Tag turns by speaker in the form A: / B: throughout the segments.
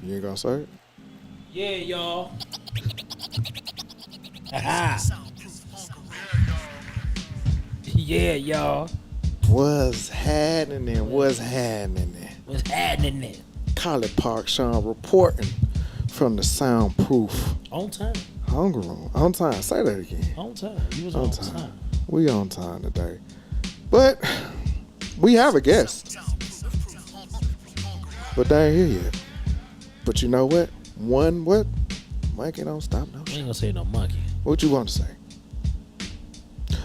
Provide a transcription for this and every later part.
A: You ain't gonna say it?
B: Yeah, y'all. Yeah, y'all.
A: What's happening? What's happening?
B: What's happening?
A: College Park Sean reporting from the soundproof
B: On time.
A: hunger room. On time. Say that again.
B: On time. You was on time.
A: We on time today. But we have a guest. But they ain't here yet. But you know what? What? Monkey don't stop no
B: I ain't
A: show.
B: gonna say no monkey.
A: What you want to say?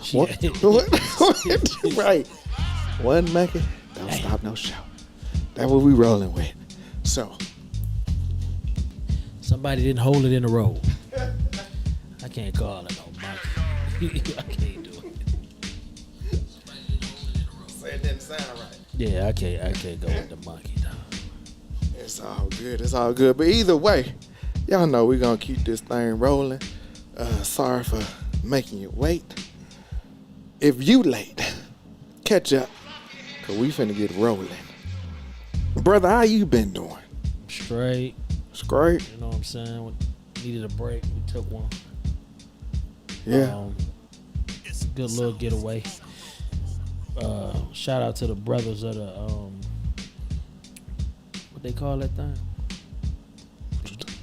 B: Shit.
A: What? Right. One monkey don't stop no show. That's what we rolling with. So.
B: Somebody didn't hold it in a row. I can't call it no monkey. I can't do it.
A: Say it didn't sound right.
B: Yeah, I can't go with the monkey though.
A: It's all good. It's all good. But either way, y'all know we're going to keep this thing rolling. Sorry for making you wait. If you late, catch up. Because we finna get rolling. Brother, how you been doing?
B: Straight.
A: Straight?
B: You know what I'm saying? We needed a break. We took one.
A: Yeah.
B: Good little getaway. Shout out to the brothers of the what they call that thing?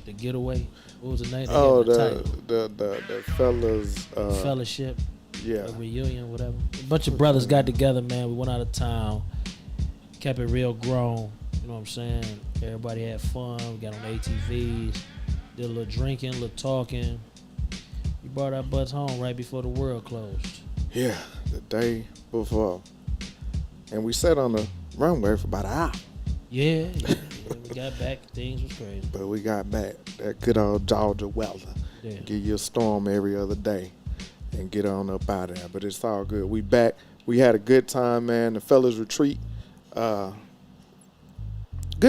B: The getaway. What was the name?
A: Oh,
B: the
A: the fellas.
B: fellowship.
A: Yeah.
B: A reunion, whatever. A bunch of brothers got together, man. We went out of town. Kept it real grown. You know what I'm saying? Everybody had fun. We got on ATVs. Did a little drinking, a little talking. We brought our butts home right before the world closed.
A: Yeah, the day before. And we sat on the runway for about an hour.
B: Yeah. We got back. Things was crazy.
A: But we got back. That good old Georgia weather.
B: Yeah.
A: Give you a storm every other day and get on up out of there. But it's all good. We back. We had a good time, man. The fellas retreat. Good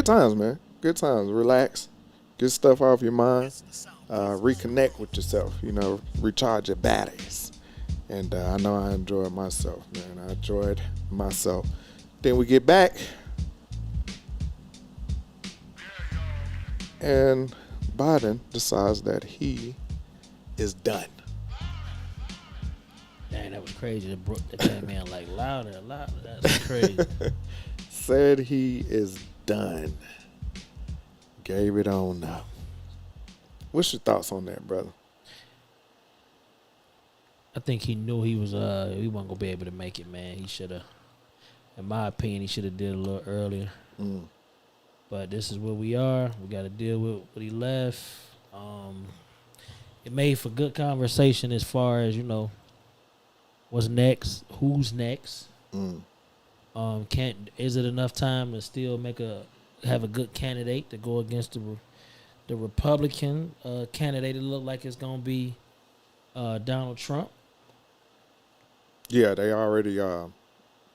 A: times, man. Good times. Relax. Get stuff off your mind. Reconnect with yourself. You know, recharge your batteries. And I know I enjoyed myself, man. I enjoyed myself. Then we get back. And Biden decides that he is done.
B: Dang, that was crazy. That came in like louder. That's crazy.
A: Said he is done. Gave it on up. What's your thoughts on that, brother?
B: I think he knew he wasn't gonna be able to make it, man. He should have, in my opinion, he should have did it a little earlier. But this is where we are. We got to deal with what he left. It made for good conversation as far as, you know, what's next, who's next. Is it enough time to still have a good candidate to go against the Republican candidate? It looked like it's gonna be Donald Trump.
A: Yeah, they already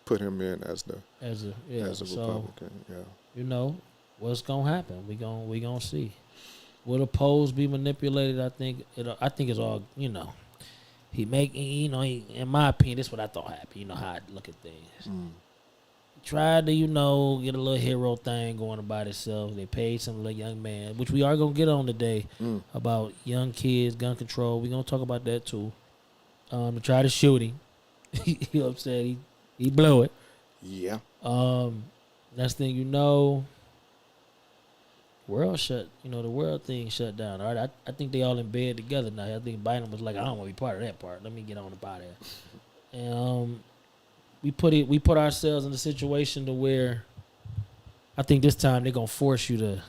A: put him in as a
B: So,
A: Republican. Yeah.
B: you know what's gonna happen. We gonna see. Will the polls be manipulated? I think it's all, you know. In my opinion, this is what I thought happened. You know how I look at things. He tried to, you know, get a little hero thing going about itself. They paid some little young man, which we are gonna get on today, about young kids, gun control. We're gonna talk about that too. To try to shoot him. You know what I'm saying? He blew it.
A: Yeah.
B: Next thing you know, the world thing shut down. All right, I think they all in bed together now. I think Biden was like, I don't want to be part of that part. Let me get on about it. And we put ourselves in a situation to where I think this time they're gonna force you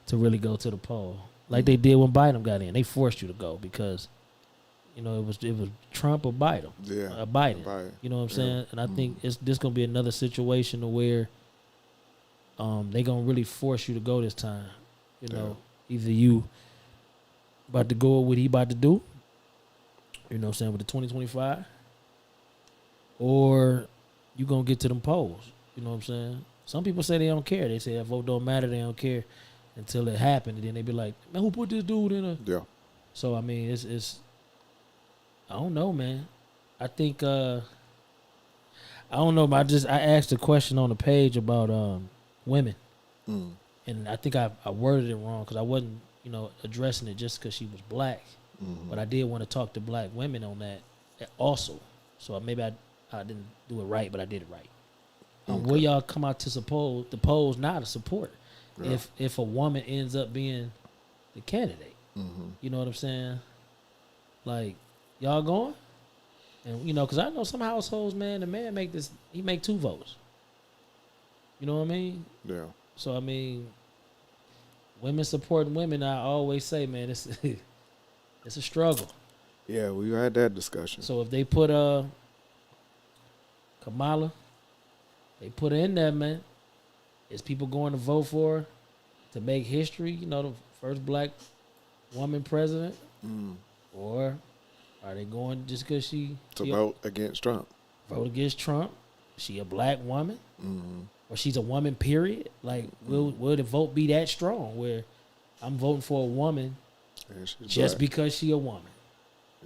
B: to really go to the poll, like they did when Biden got in. They forced you to go because, you know, it was Trump or Biden.
A: Yeah.
B: Biden. You know what I'm saying? And I think this gonna be another situation to where they gonna really force you to go this time. You know, either you about to go with what he about to do, you know what I'm saying, with the 2025, or you gonna get to them polls. You know what I'm saying? Some people say they don't care. They say that vote don't matter. They don't care until it happened, and then they be like, man, who put this dude in a?
A: Yeah.
B: So I mean, it's I don't know, man. I think I don't know. I asked a question on the page about women. and I think I worded it wrong because I wasn't, addressing it just because she was black, but I did want to talk to black women on that also. So maybe I didn't do it right, but I did it right. Will y'all come out to support the polls now to support if a woman ends up being the candidate? You know what I'm saying? Like, y'all going? And because I know some households, man, the man he make 2 votes. You know what I mean?
A: Yeah.
B: So I mean, women supporting women. I always say, man, it's it's a struggle.
A: Yeah, we had that discussion.
B: So if they put Kamala, they put her in there, man. Is people going to vote for her to make history? The first black woman president, or are they going just because she
A: vote against Trump?
B: Vote against Trump? She a black woman, or she's a woman? Period. Like, will the vote be that strong where I'm voting for a woman just because she a woman?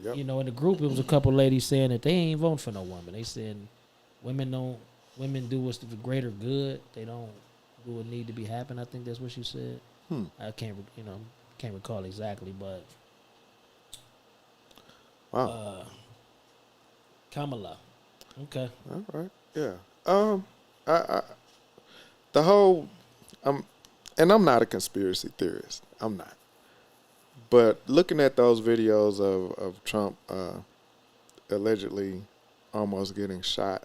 A: Yep.
B: In the group, it was a couple ladies saying that they ain't voting for no woman. They said women do what's the greater good. They don't do what need to be happening. I think that's what she said. I can't recall exactly, but
A: wow.
B: Kamala. Okay.
A: All right. Yeah. I the whole and I'm not a conspiracy theorist. I'm not. But looking at those videos of Trump allegedly almost getting shot,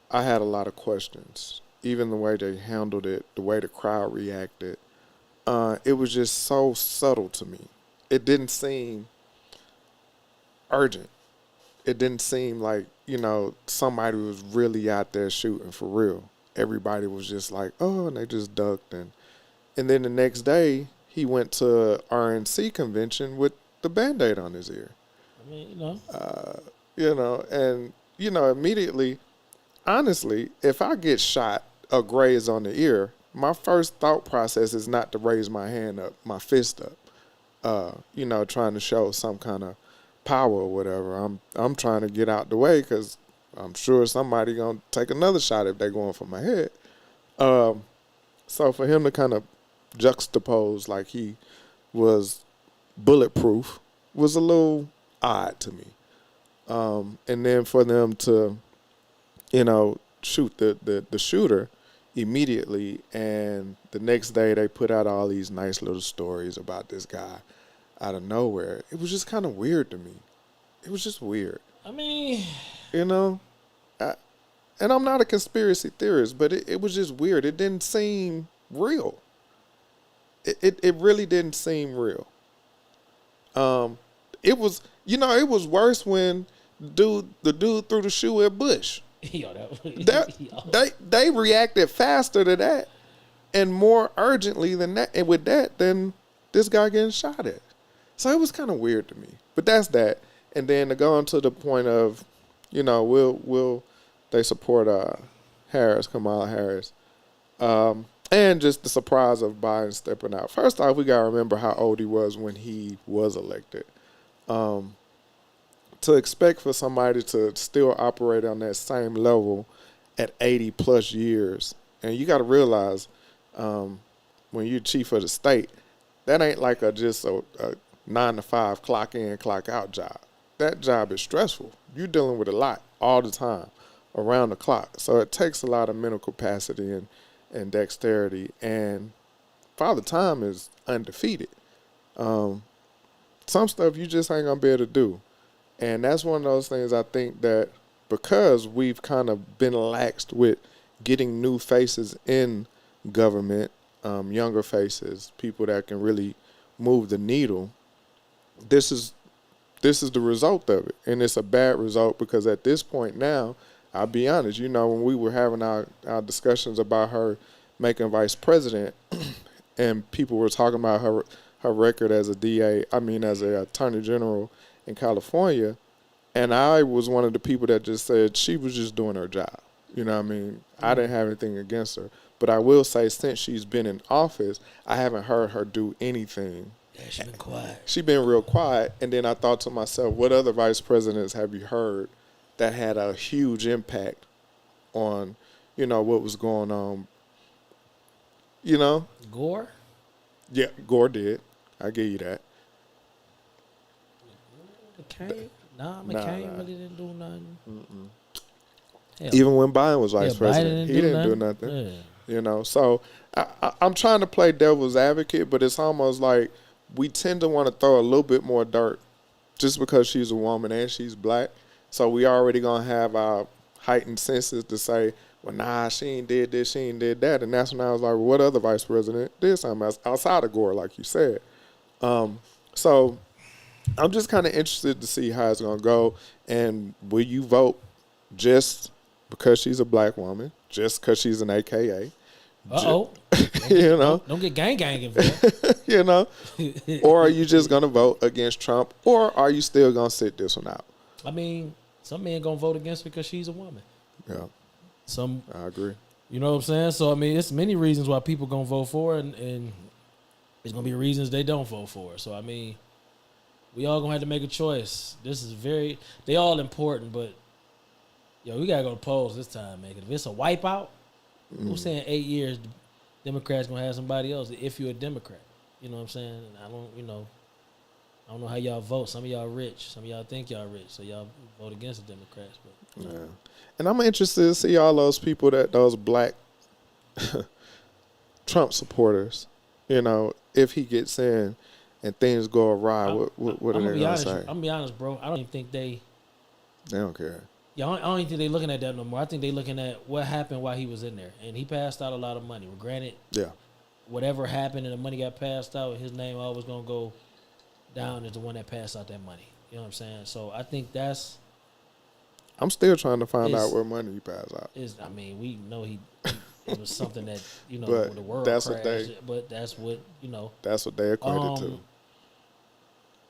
A: I had a lot of questions. Even the way they handled it, the way the crowd reacted, it was just so subtle to me. It didn't seem urgent. It didn't seem like, somebody was really out there shooting for real. Everybody was just like, oh, and they just ducked. And then the next day, he went to RNC convention with the Band-Aid on his ear.
B: I mean,
A: immediately, honestly, if I get shot or graze on the ear, my first thought process is not to raise my hand up, my fist up, trying to show some kind of power or whatever. I'm trying to get out the way because I'm sure somebody gonna take another shot if they're going for my head. So for him to kind of juxtapose like he was bulletproof was a little odd to me. And then for them to, shoot the shooter immediately, and the next day they put out all these nice little stories about this guy out of nowhere. It was just kind of weird to me. It was just weird.
B: I mean,
A: and I'm not a conspiracy theorist, but it was just weird. It didn't seem real. It really didn't seem real. It was, it was worse when the dude threw the shoe at Bush. They reacted faster to that and more urgently than that, and with that, than this guy getting shot at. So it was kind of weird to me. But that's that. And then to go on to the point of, will they support Kamala Harris? And just the surprise of Biden stepping out. First off, we got to remember how old he was when he was elected. To expect for somebody to still operate on that same level at 80 plus years, and you got to realize when you're chief of the state, that ain't like just a 9 to 5 clock in, clock out job. That job is stressful. You're dealing with a lot all the time, around the clock. So it takes a lot of mental capacity and dexterity. And Father Time is undefeated. Some stuff you just ain't gonna be able to do. And that's one of those things I think that because we've kind of been laxed with getting new faces in government, younger faces, people that can really move the needle, this is the result of it. And it's a bad result because at this point now, I'll be honest, when we were having our discussions about her making vice president and people were talking about her record as as an attorney general in California, and I was one of the people that just said she was just doing her job. I didn't have anything against her. But I will say, since she's been in office, I haven't heard her do anything.
B: Yeah, she's been quiet.
A: She's been real quiet. And then I thought to myself, what other vice presidents have you heard that had a huge impact on, what was going on, You know?
B: Gore?
A: Yeah, Gore did. I give you that.
B: McCain? Nah,
A: Nah,
B: McCain
A: nah.
B: really didn't do nothing. Hell,
A: Even when Biden was
B: yeah,
A: vice
B: Biden
A: president,
B: didn't
A: he
B: do
A: didn't do
B: nothing.
A: nothing.
B: Yeah.
A: You know, so I'm trying to play devil's advocate, but it's almost like we tend to want to throw a little bit more dirt just because she's a woman and she's black. So we already gonna have our heightened senses to say, well, nah, she ain't did this, she ain't did that, and that's when I was like, well, what other vice president did something else outside of Gore, like you said? So I'm just kind of interested to see how it's gonna go, and will you vote just because she's a black woman, just because she's an AKA?
B: Uh-oh.
A: You know,
B: Don't get gang involved.
A: you know, or are you just gonna vote against Trump, or are you still gonna sit this one out?
B: I mean, some men gonna vote against because she's a woman.
A: Yeah,
B: Some,
A: I agree.
B: you know what I'm saying? So I mean, it's many reasons why people gonna vote for it, and there's gonna be reasons they don't vote for it. So I mean, we all gonna have to make a choice. This is they all important, but yo, we gotta go to polls this time, man. 'Cause if it's a wipeout, who's saying 8 years Democrats gonna have somebody else if you're a Democrat? You know what I'm saying? And I don't know how y'all vote. Some of y'all rich. Some of y'all think y'all rich, so y'all vote against the Democrats. But
A: Yeah, and I'm interested to see all those people those black Trump supporters. You know, if he gets in and things go awry, what are they gonna say?
B: I'm gonna be honest, bro. I don't even think they
A: don't care.
B: Yeah, I don't even think they're looking at that no more. I think they're looking at what happened while he was in there, and he passed out a lot of money. Well, granted,
A: Yeah,
B: whatever happened and the money got passed out, his name always gonna go down as the one that passed out that money. You know what I'm saying? So I think
A: I'm still trying to find out where money he passed out.
B: I mean, we know it was something that
A: But
B: the world
A: that's
B: crashed. But that's what
A: That's what they equated to.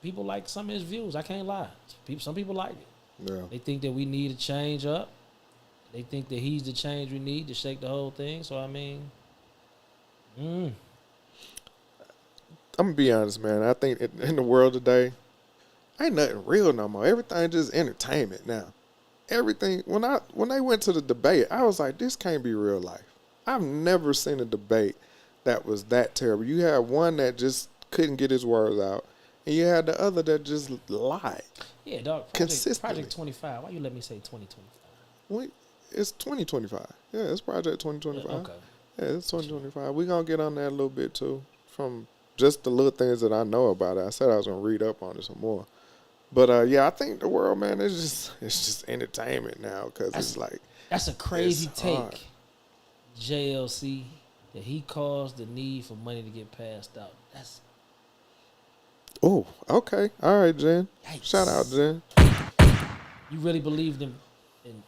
B: People like some of his views. I can't lie. Some people like it.
A: Yeah.
B: They think that we need to change up. They think that he's the change we need to shake the whole thing. So I mean,
A: I'm gonna be honest, man. I think in the world today, ain't nothing real no more. Everything just entertainment now. Everything when they went to the debate, I was like, this can't be real life. I've never seen a debate that was that terrible. You had one that just couldn't get his words out, and you had the other that just lied.
B: Yeah, dog.
A: Consistently.
B: Project 25. Why you let me say 2025?
A: It's 2025. Yeah, it's Project 2025.
B: Yeah, okay.
A: Yeah, it's 2025. We're going to get on that a little bit, too, from just the little things that I know about it. I said I was going to read up on it some more. But, yeah, I think the world, man, it's just entertainment now because it's like.
B: That's a crazy take,
A: hard.
B: JLC, that he caused the need for money to get passed out. That's.
A: Oh, okay. All right, Jen.
B: Yikes.
A: Shout out, Jen.
B: You really believed in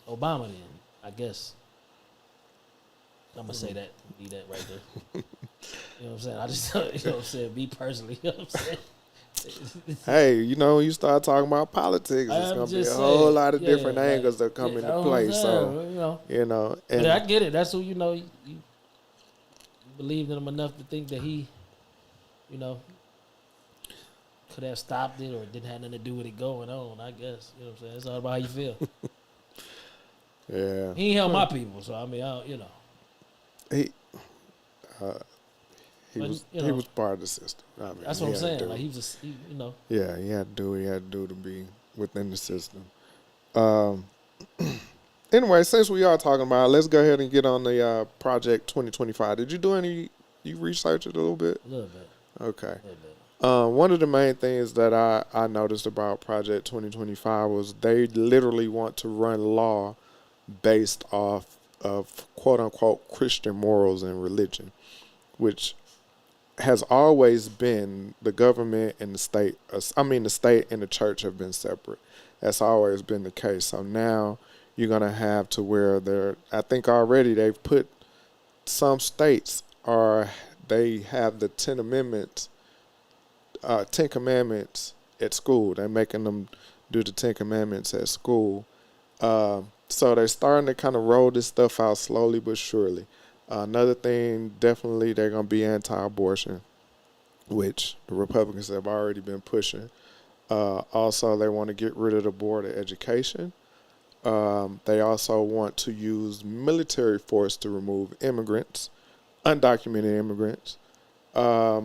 B: Obama then, I guess. I'm going to say that. Be that right there. You know what I'm saying? I just, you know what I'm saying? Me personally, you know what I'm saying?
A: Hey, when you start talking about politics, it's going to be a whole lot of different angles that come into play. So, And
B: but I get it. That's who, you believed in him enough to think that he, could have stopped it or it didn't have nothing to do with it going on, I guess. You know what I'm saying? It's all about how you feel.
A: Yeah.
B: He ain't helped my people, so I mean,
A: He was part of the system. I mean,
B: that's what I'm saying. Like he was just,
A: Yeah, he had to do what he had to do to be within the system. Anyway, since we are talking about it, let's go ahead and get on the Project 2025. Did you do you research it a little bit?
B: A little bit.
A: Okay.
B: A little bit.
A: One of the main things that I noticed about Project 2025 was they literally want to run law based off of quote-unquote Christian morals and religion, which has always been the government and the state. The state and the church have been separate. That's always been the case. So now you're going to have to where I think already they've put some states they have the 10 Commandments at school. They're making them do the 10 Commandments at school. So they're starting to kind of roll this stuff out slowly but surely. Another thing, definitely they're going to be anti-abortion, which the Republicans have already been pushing. Also, they want to get rid of the board of education. They also want to use military force to remove immigrants. undocumented immigrants. I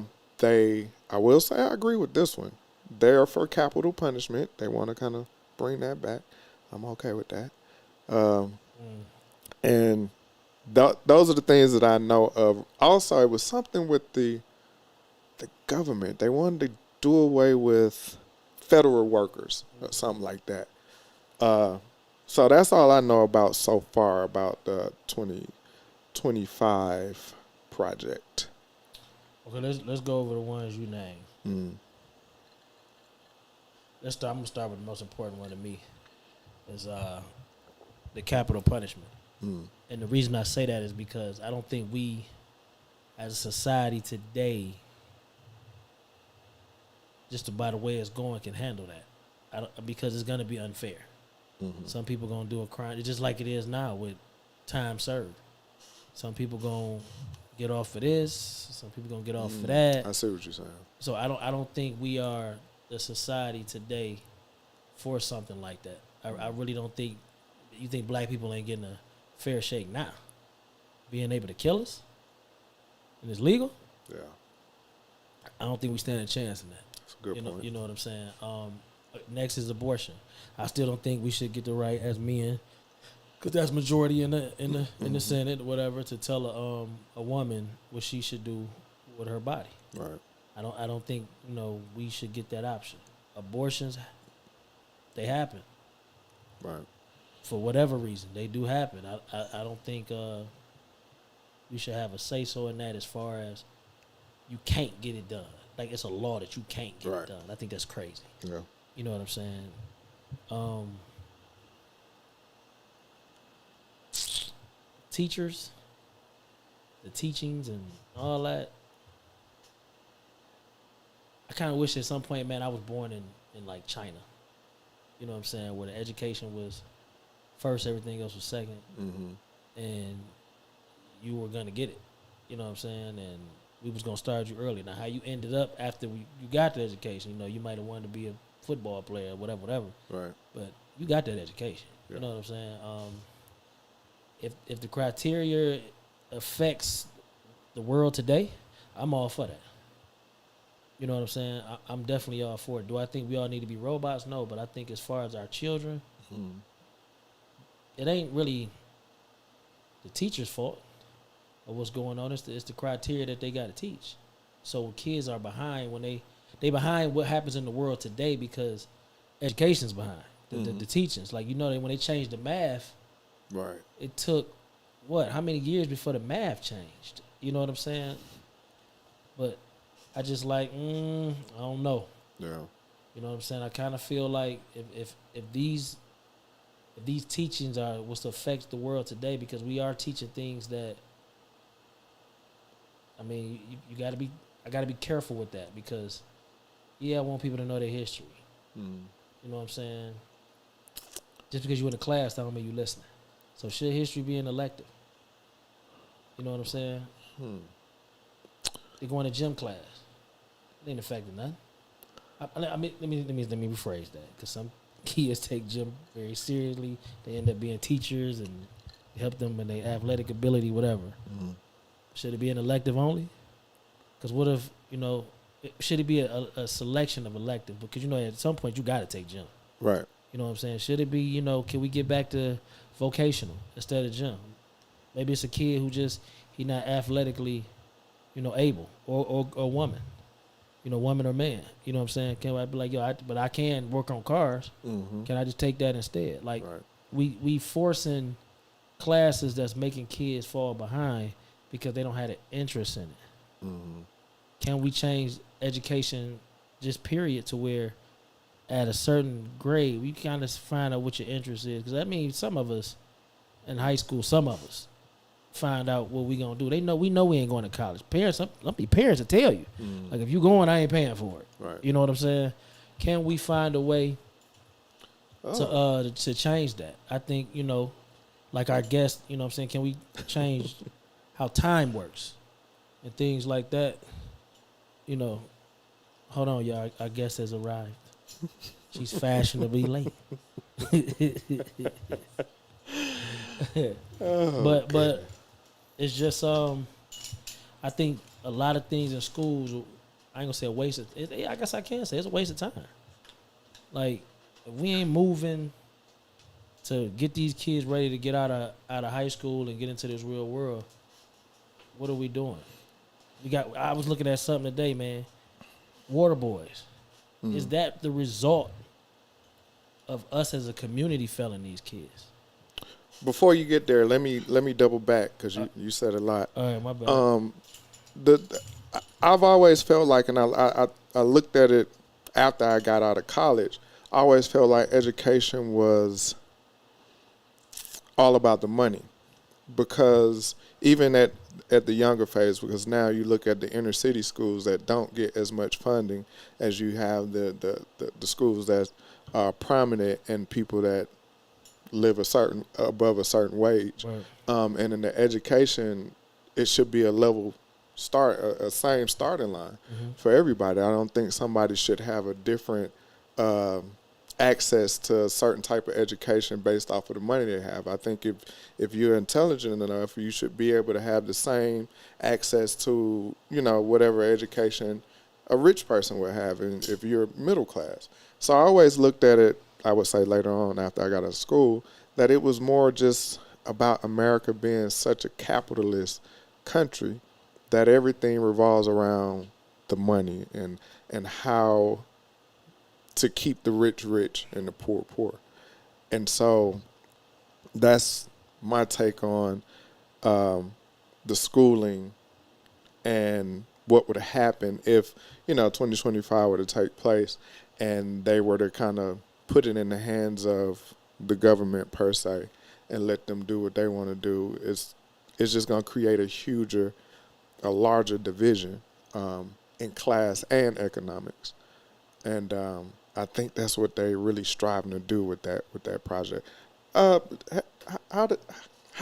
A: will say, I agree with this one. They're for capital punishment. They want to kind of bring that back. I'm okay with that. And those are the things that I know of. Also, it was something with the government. They wanted to do away with federal workers or something like that. So that's all I know about so far about the 2025 project.
B: Okay, let's go over the ones you named. I'm gonna start with the most important one to me. Is the capital punishment. And the reason I say that is because I don't think we, as a society today, just by the way it's going, can handle that. Because it's gonna be unfair. Some people gonna do a crime. It's just like it is now with time served. Some people gonna get off for this. Some people gonna get off for that.
A: I see what you're saying.
B: So I don't think we are the society today for something like that. I really don't think. You think black people ain't getting a fair shake now? Being able to kill us and it's legal?
A: Yeah.
B: I don't think we stand a chance in that.
A: That's a good point.
B: You know what I'm saying? Next is abortion. I still don't think we should get the right as men, because that's majority in the Senate or whatever, to tell a woman what she should do with her body.
A: Right.
B: I don't think we should get that option. Abortions, they happen.
A: Right.
B: For whatever reason, they do happen. I don't think we should have a say-so in that, as far as you can't get it done. Like, it's a law that you can't get it done. I think that's crazy.
A: Yeah.
B: You know what I'm saying? Teachers, the teachings and all that. I kind of wish at some point, man, I was born in like China. You know what I'm saying? Where the education was first, everything else was second. And you were going to get it. You know what I'm saying? And we was going to start you early. Now, how you ended up after you got the education, you might have wanted to be a football player, whatever. Right. But you got that education. Yeah. You know what I'm saying? If the criteria affects the world today, I'm all for that. You know what I'm saying? I'm definitely all for it. Do I think we all need to be robots? No, but I think as far as our children, it ain't really the teacher's fault of what's going on. It's the criteria that they got to teach. So kids are behind when they behind what happens in the world today, because education's behind the teachings. Like, when they changed the math, right? It took how many years before the math changed? You know what I'm saying? But I just I don't know. Yeah. You know what I'm saying? I kind of feel like if these teachings are what's affects the world today, because we are teaching things that, you got to be. I got to be careful with that, because, I want people to know their history. You know what I'm saying? Just because you're in a class, that don't mean you listening. So should history be an elective? You know what I'm saying? They're going to gym class. It ain't affecting nothing. Let me rephrase that, because some kids take gym very seriously. They end up being teachers and help them in their athletic ability, whatever. Should it be an elective only? Because what if, should it be a selection of electives? Because, at some point you got to take gym. Right. You know what I'm saying? Should it be, can we get back to vocational instead of gym? Maybe it's a kid who he not athletically, able, or woman. Woman or man. You know what I'm saying? Can I be like, but I can work on cars. Can I just take that instead? Like, we forcing classes that's making kids fall behind because they don't have an interest in it. Can we change education just period to where at a certain grade we kind of find out what your interest is? Because that means some of us in high school, some of us find out what we gonna do. We know we ain't going to college. Parents will tell you, like, if you going, I ain't paying for it. Right. You know what I'm saying? Can we find a way to change that? I think, like our guest, you know what I'm saying, can we change how time works and things like that? Hold on, y'all. Our guest has arrived. She's fashionably late. But it's just I think a lot of things in schools, I ain't gonna say a waste of. I guess I can say it's a waste of time. Like, if we ain't moving to get these kids ready to get out of high school and get into this real world, what are we doing? I was looking at something today, man. Water boys. Is that the result of us as a community failing these kids?
A: Before you get there, let me double back because you said a lot.
B: All right, my bad.
A: I've always felt like, and I looked at it after I got out of college. I always felt like education was all about the money, because even at the younger phase, because now you look at the inner city schools that don't get as much funding as you have the schools that are prominent and people that live above a certain wage.
B: Right.
A: And in the education, it should be a level start, a same starting line for everybody. I don't think somebody should have a different access to a certain type of education based off of the money they have. I think if you're intelligent enough, you should be able to have the same access to, whatever education a rich person would have if you're middle class. So I always looked at it, I would say later on after I got out of school, that it was more just about America being such a capitalist country that everything revolves around the money and how to keep the rich rich and the poor poor. And so that's my take on the schooling and what would happen if 2025 were to take place and they were to kind of put it in the hands of the government per se and let them do what they want to do. It's just going to create a larger division in class and economics. And I think that's what they really striving to do with that project. How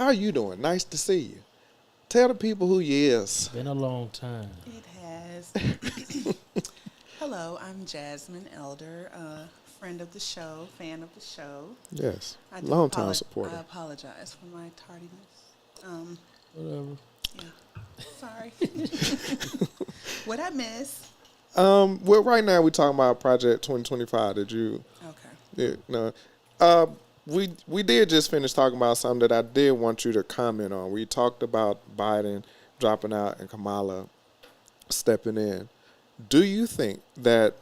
A: are you doing? Nice to see you. Tell the people who you is.
B: Been a long time.
C: It has. Hello, I'm Jasmin Elder, friend of the show, fan of the show.
A: Yes, long time supporter.
C: I apologize for my tardiness.
B: Whatever.
C: Yeah, sorry. What I miss?
A: Well, right now we're talking about Project 2025. Did you?
C: Okay.
A: Yeah, no. We did just finish talking about something that I did want you to comment on. We talked about Biden dropping out and Kamala stepping in. Do you think that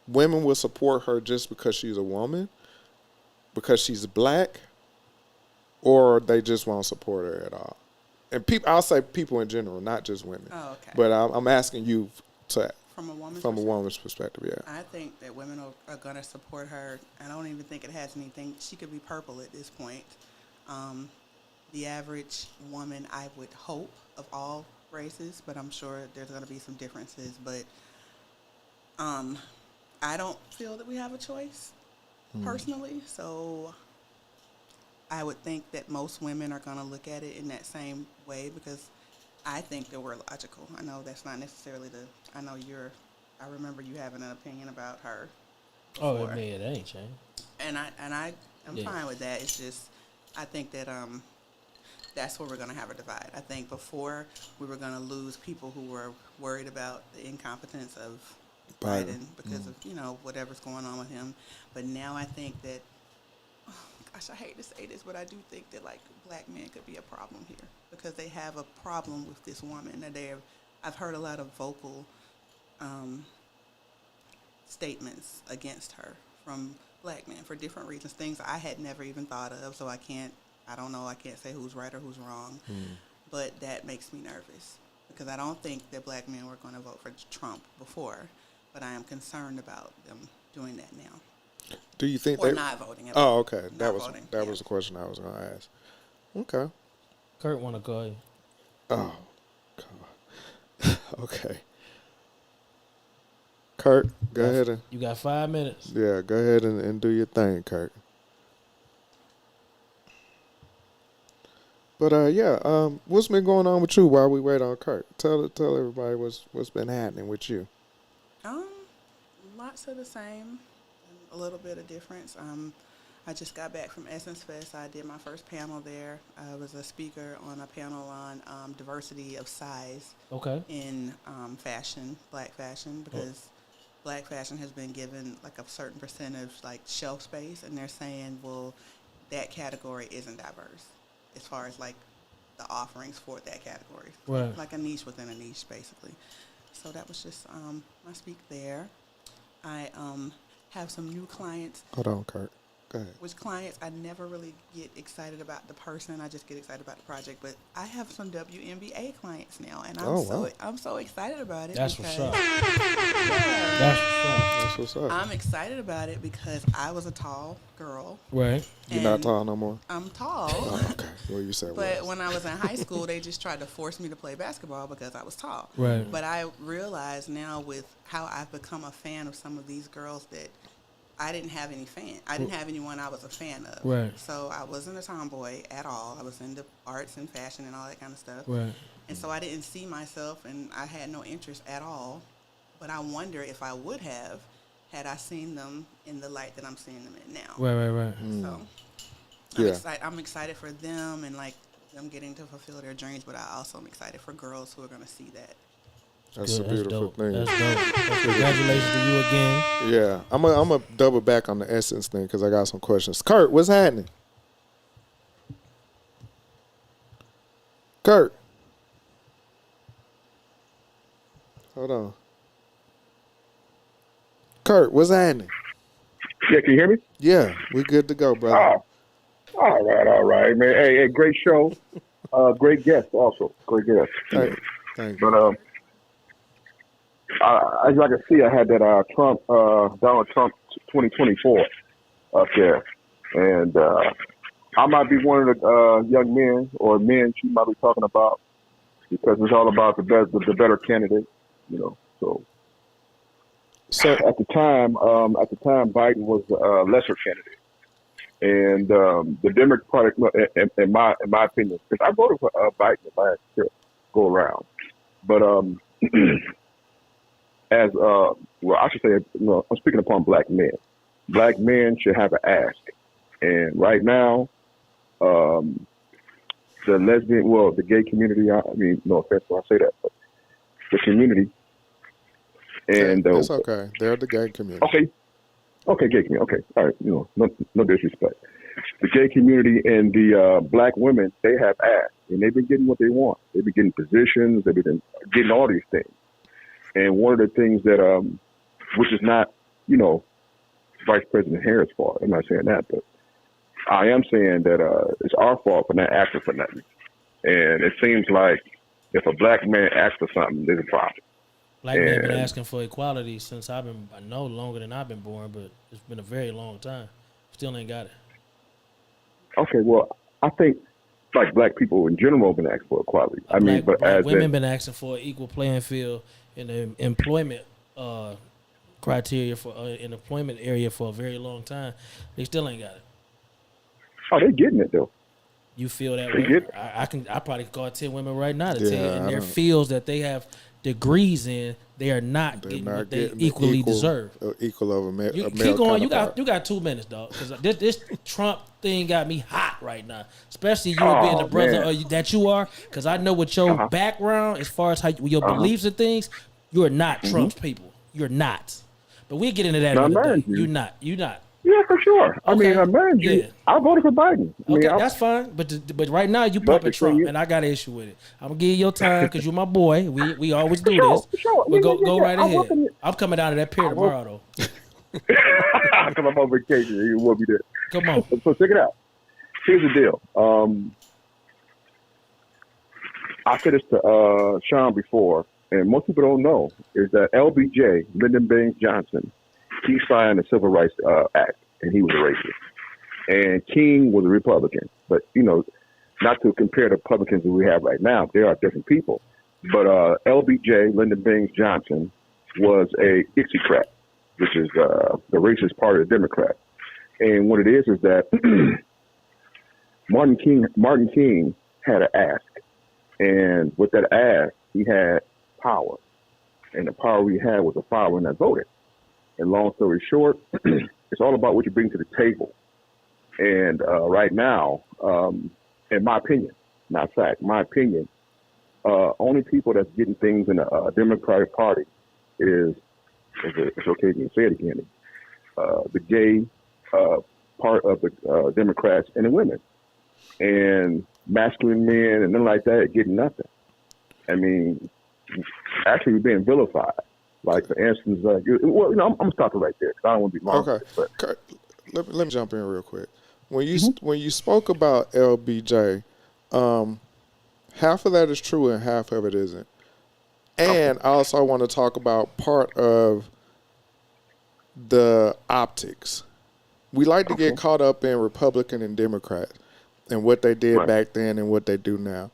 A: women will support her just because she's a woman, because she's black, or they just won't support her at all? And I'll say people in general, not just women.
C: Oh, okay.
A: But I'm asking you
C: From a woman's
A: from a
C: perspective?
A: woman's perspective, yeah.
C: I think that women are going to support her. I don't even think it has anything. She could be purple at this point. The average woman, I would hope, of all races, but I'm sure there's going to be some differences. But I don't feel that we have a choice, personally. So I would think that most women are going to look at it in that same way, because I think that we're logical. I know that's not necessarily I remember you having an opinion about her before.
B: Oh, man, that ain't changed.
C: And I'm fine with that. It's just, I think that that's where we're going to have a divide. I think before we were going to lose people who were worried about the incompetence of Biden because of, whatever's going on with him. But now I think that, gosh, I hate to say this, but I do think that, black men could be a problem here, because they have a problem with this woman. I've heard a lot of vocal statements against her from black men for different reasons, things I had never even thought of, so I can't say who's right or who's wrong. But that makes me nervous, because I don't think that black men were going to vote for Trump before, but I am concerned about them doing that now.
A: Do you think
C: or not voting at all?
A: Oh, okay. That was the question I was going to ask. Okay.
B: Kurt want to call you.
A: Oh, God. Okay. Kurt, go ahead and...
B: You got 5 minutes.
A: Yeah, go ahead and do your thing, Kurt. But, what's been going on with you while we wait on Kurt? Tell everybody what's been happening with you.
C: Lots of the same, a little bit of difference. I just got back from Essence Fest. I did my first panel there. I was a speaker on a panel on diversity of size
B: Okay.
C: in fashion, black fashion, because black fashion has been given like a certain percentage like shelf space, and they're saying, well, that category isn't diverse as far as like the offerings for that category,
B: Right.
C: like a niche within a niche, basically. So that was just my speak there. I have some new clients.
A: Hold on, Kurt. Go ahead.
C: Which clients, I never really get excited about the person. I just get excited about the project. But I have some WNBA clients now, and I'm so excited about it.
B: That's what's up.
C: Yeah,
B: That's what's up.
A: That's what's up.
C: I'm excited about it because I was a tall girl.
B: Right.
A: You're not tall no more?
C: I'm tall.
A: Oh, okay. Well, you said
C: But
A: was.
C: when I was in high school, they just tried to force me to play basketball because I was tall.
B: Right.
C: But I realize now with how I've become a fan of some of these girls that I didn't have any fan. I didn't have anyone I was a fan of.
B: Right.
C: So I wasn't a tomboy at all. I was into arts and fashion and all that kind of stuff.
B: Right.
C: And so I didn't see myself, and I had no interest at all. But I wonder if I would have had I seen them in the light that I'm seeing them in now.
B: Right.
C: So I'm excited for them and like them getting to fulfill their dreams, but I also am excited for girls who are going to see that.
A: That's
B: Good.
A: a beautiful
B: dope.
A: thing.
B: That's dope. Congratulations to you again.
A: Yeah. I'm a double back on the Essence thing because I got some questions. Kurt, what's happening? Kurt. Hold on. Kurt, what's happening?
D: Yeah, can you hear me?
A: Yeah, we good to go, brother.
D: Oh, all right, man. Hey, great show. Great guest also. Great guest.
A: Thank you.
D: But as I can see, I had that Donald Trump 2024 up there, and I might be one of the young men or men she might be talking about because it's all about the better candidate, you know. So at the time, Biden was a lesser candidate, and the Democratic, in my opinion, because I voted for Biden last go around, but as I should say, I'm speaking upon black men. Black men should have an ask, and right now, the gay community. I mean, no offense when I say that, but the community. And
A: that's okay. They're the gay community.
D: Okay, gay community. Okay, all right. No disrespect. The gay community and the black women, they have asked, and they've been getting what they want. They've been getting positions. They've been getting all these things. And one of the things that, which is not, Vice President Harris' fault. I'm not saying that, but I am saying that it's our fault for not asking for nothing. And it seems like if a black man asks for something, there's a problem.
B: Black men been asking for equality since I know longer than I've been born, but it's been a very long time. Still ain't got it.
D: Okay, well, I think like black people in general have been asking for equality.
B: Black women been asking for an equal playing field in the employment criteria for in the employment area for a very long time. They still ain't got it.
D: Oh, they getting it though.
B: You feel that way? I probably could call 10 women right now to tell you in their fields that they have degrees in, they are not getting what they equally deserve.
A: Equal of a male.
B: Keep going. You got 2 minutes, dog. Because this Trump thing got me hot right now, especially you being the brother that you are. Because I know with your background, as far as how your beliefs and things, you are not Trump's people. You're not. But we'll get into that another day. You're not.
D: Yeah, for sure. Okay. I mean, mind you, I voted for Biden.
B: That's fine. But right now you pumping Trump, and I got an issue with it. I'm gonna give you your time because you're my boy. We always do this.
D: For sure.
B: But go right ahead. I'm coming down to that pier tomorrow though.
D: Because I'm on vacation. You will be there.
B: Come on.
D: So check it out. Here's the deal. I said this to Sean before, and most people don't know is that LBJ, Lyndon Baines Johnson, he signed the Civil Rights Act, and he was a racist. And King was a Republican. But, not to compare the Republicans that we have right now. They are different people. But LBJ, Lyndon Baines Johnson, was a Dixiecrat, which is the racist part of the Democrat. And what it is that Martin King had an ask. And with that ask, he had power. And the power he had was the power in that voting. And long story short, it's all about what you bring to the table. And right now, in my opinion, not fact, my opinion, only people that's getting things in the Democratic Party is, it's okay to say it again, the gay part of the Democrats and the women. And masculine men and nothing like that getting nothing. I mean, actually, we're being vilified. Like, for instance, well, I'm going to stop it right there because I don't want to be long.
A: Okay.
D: But
A: Let me jump in real quick. When you spoke about LBJ, half of that is true and half of it isn't. And I also want to talk about part of the optics. We like to get caught up in Republican and Democrat and what they did back then and what they do now.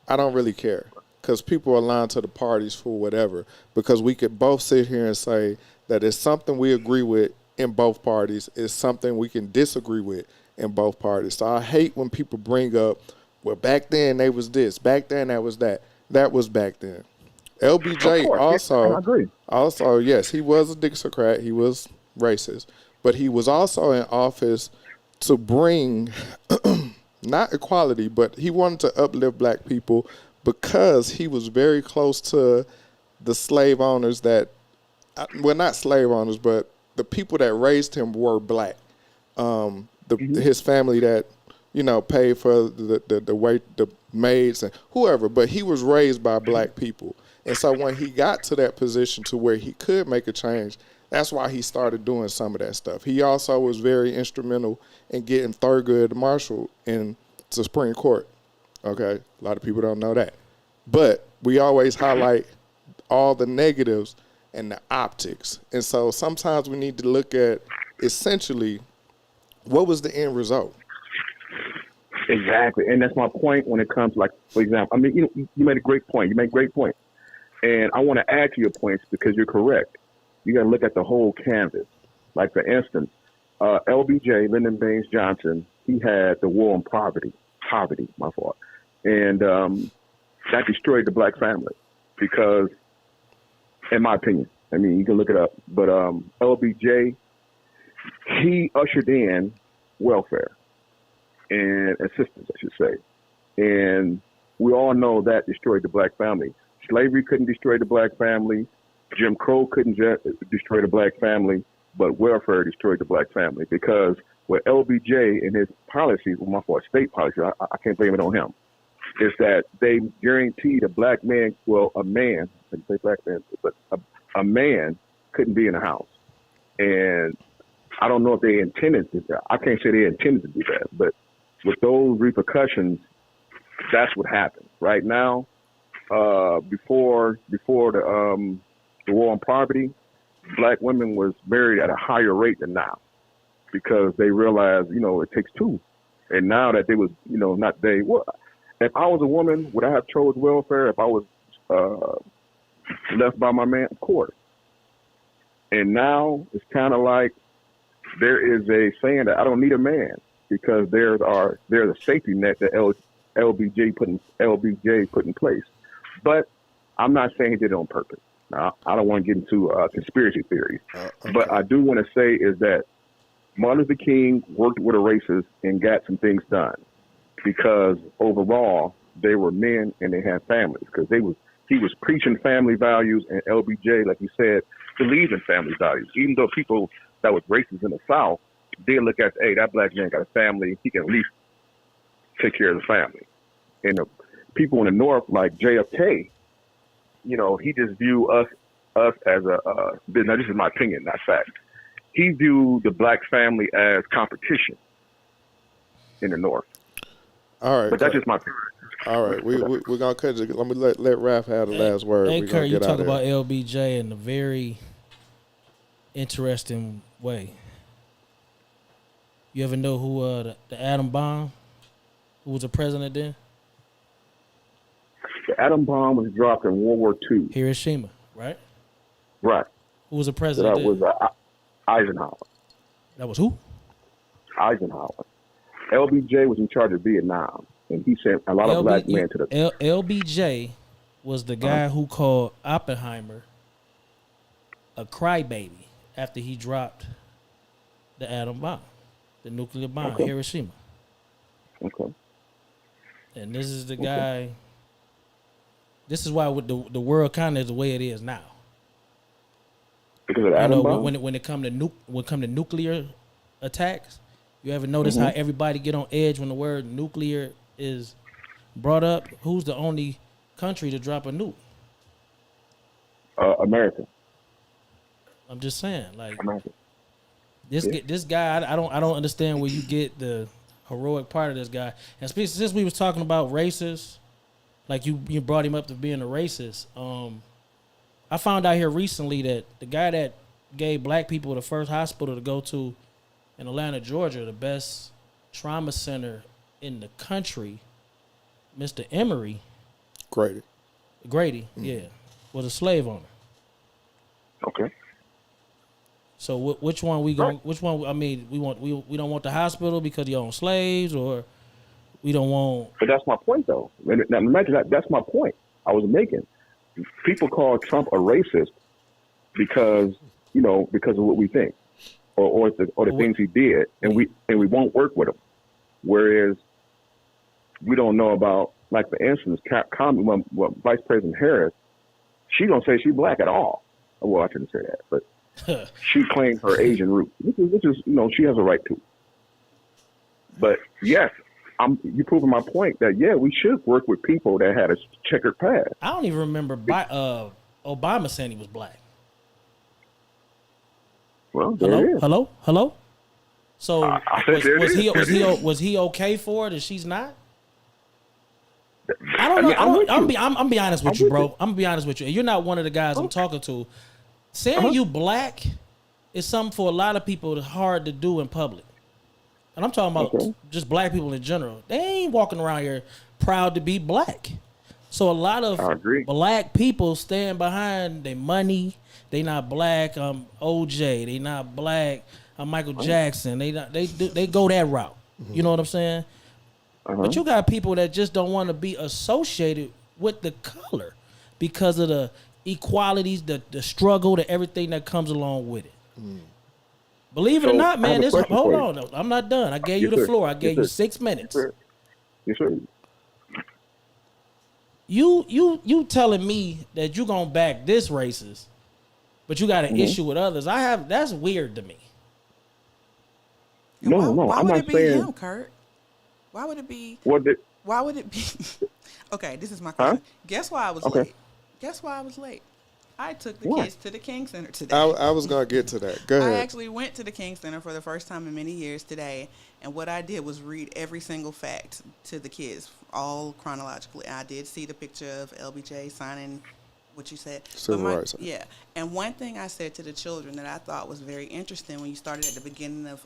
A: I don't really care because people align to the parties for whatever, because we could both sit here and say that it's something we agree with in both parties. It's something we can disagree with in both parties. So I hate when people bring up, well, back then they was this, back then that was that. That was back then. LBJ
D: I agree.
A: also, yes, he was a Dixiecrat. He was racist, but he was also in office to bring not equality, but he wanted to uplift black people because he was very close to the slave owners that, well, not slave owners, but the people that raised him were black. His family that, paid for the maids and whoever, but he was raised by black people. And so when he got to that position to where he could make a change, that's why he started doing some of that stuff. He also was very instrumental in getting Thurgood Marshall into Supreme Court. Okay, a lot of people don't know that. But we always highlight all the negatives and the optics. And so sometimes we need to look at essentially what was the end result.
D: Exactly, and that's my point when it comes, like, for example, I mean, you made a great point. You made a great point. And I want to add to your points because you're correct. You got to look at the whole canvas. Like, for instance, LBJ, Lyndon Baines Johnson, he had the war on poverty, my fault. And that destroyed the black family because, in my opinion, I mean, you can look it up, but LBJ, he ushered in welfare and assistance, I should say. And we all know that destroyed the black family. Slavery couldn't destroy the black family. Jim Crow couldn't destroy the black family, but welfare destroyed the black family because with LBJ and his policies, well, my fault, state policy, I can't blame it on him, is that they guaranteed a black man, well, a man, I can say black man, but a man couldn't be in a house. And I don't know if they intended to do that. I can't say they intended to do that, but with those repercussions, that's what happened. Right now, before the war on poverty, black women was married at a higher rate than now because they realized, it takes two. And now that they was, not they, well, if I was a woman, would I have chose welfare if I was left by my man? Of course. And now it's kind of like there is a saying that I don't need a man because there's a safety net that LBJ put in place. But I'm not saying he did it on purpose. Now, I don't want to get into conspiracy theories. Okay. But I do want to say is that Martin Luther King worked with a racist and got some things done because overall they were men and they had families because he was preaching family values, and LBJ, like you said, believed in family values. Even though people that was racist in the South, they look at, hey, that black man got a family, he can at least take care of the family. And the people in the North, like JFK, he just viewed us as now this is my opinion, not fact. He viewed the black family as competition in the North.
A: All right.
D: But that's just my opinion.
A: All right, we're gonna cut it. Let me let Raph have the last word.
B: Hey, Kurt, you talk about LBJ in a very interesting way. You ever know who the atom bomb? Who was the president then?
D: The atom bomb was dropped in World War II.
B: Hiroshima, right?
D: Right.
B: Who was the president?
D: That was Eisenhower.
B: That was who?
D: Eisenhower. LBJ was in charge of Vietnam, and he sent a lot of black men to the.
B: LBJ was the guy who called Oppenheimer a crybaby after he dropped the atom bomb. the nuclear bomb,
D: Okay.
B: Hiroshima.
D: Okay.
B: And this is the
D: Okay.
B: guy. This is why with the world kind of is the way it is now.
D: Because of the
B: You
D: atom
B: know,
D: bomb.
B: when it come to nuclear attacks, you ever notice
D: Mm-hmm.
B: how everybody get on edge when the word nuclear is brought up? Who's the only country to drop a nuke?
D: America.
B: I'm just saying, like
D: America.
B: this
D: Yeah.
B: this guy. I don't understand where you get the heroic part of this guy. And since we was talking about racists, like you brought him up to being a racist. I found out here recently that the guy that gave black people the first hospital to go to in Atlanta, Georgia, the best trauma center in the country, Mr. Emery Grady, yeah, was a slave owner.
D: Okay.
B: So which one we going? Which one? I mean, we don't want the hospital because you own slaves, or we don't want.
D: But that's my point, though. Now, imagine that's my point I was making. People call Trump a racist because because of what we think, or the things he did, and we won't work with him. Whereas we don't know about, like, for instance, Vice President Harris. She don't say she's black at all. Well, I shouldn't say that, but she claimed her Asian root, which is she has a right to. But yes, you proving my point that we should work with people that had a checkered past.
B: I don't even remember Obama saying he was black.
D: Well, there it is.
B: Hello. So
D: I said there it is.
B: was he okay for it and she's not? I don't know. I'm be honest with you, bro. I'm gonna be honest with you. And you're not one of the guys I'm talking to. Saying you black is something for a lot of people that's hard to do in public. And I'm talking about just black people in general. They ain't walking around here proud to be black. So a lot of black people stand behind their money. They not black. OJ. They not black. Michael Jackson. They go that route. Mm-hmm. You know what I'm saying? But you got people that just don't want to be associated with the color because of the equalities, the struggle, the everything that comes along with it. Mm. Believe it or not, man, hold on. I'm not done. I gave you the floor. I gave you 6 minutes.
D: Yes, sir.
B: You telling me that you gonna back this racist, but you got an issue with others. That's weird to me.
D: No,
C: why
D: I'm
C: would
D: not
C: it be
D: saying
C: him, Kurt? Why would it be?
D: Why
C: would it be? Okay, this is my question.
D: Huh?
C: Guess why I was late? Guess why I was late? I took the kids to the King Center today.
A: I was going to get to that. Go ahead.
C: I actually went to the King Center for the first time in many years today, and what I did was read every single fact to the kids, all chronologically. I did see the picture of LBJ signing what you said.
A: Civil rights.
C: Yeah, and one thing I said to the children that I thought was very interesting when you started at the beginning of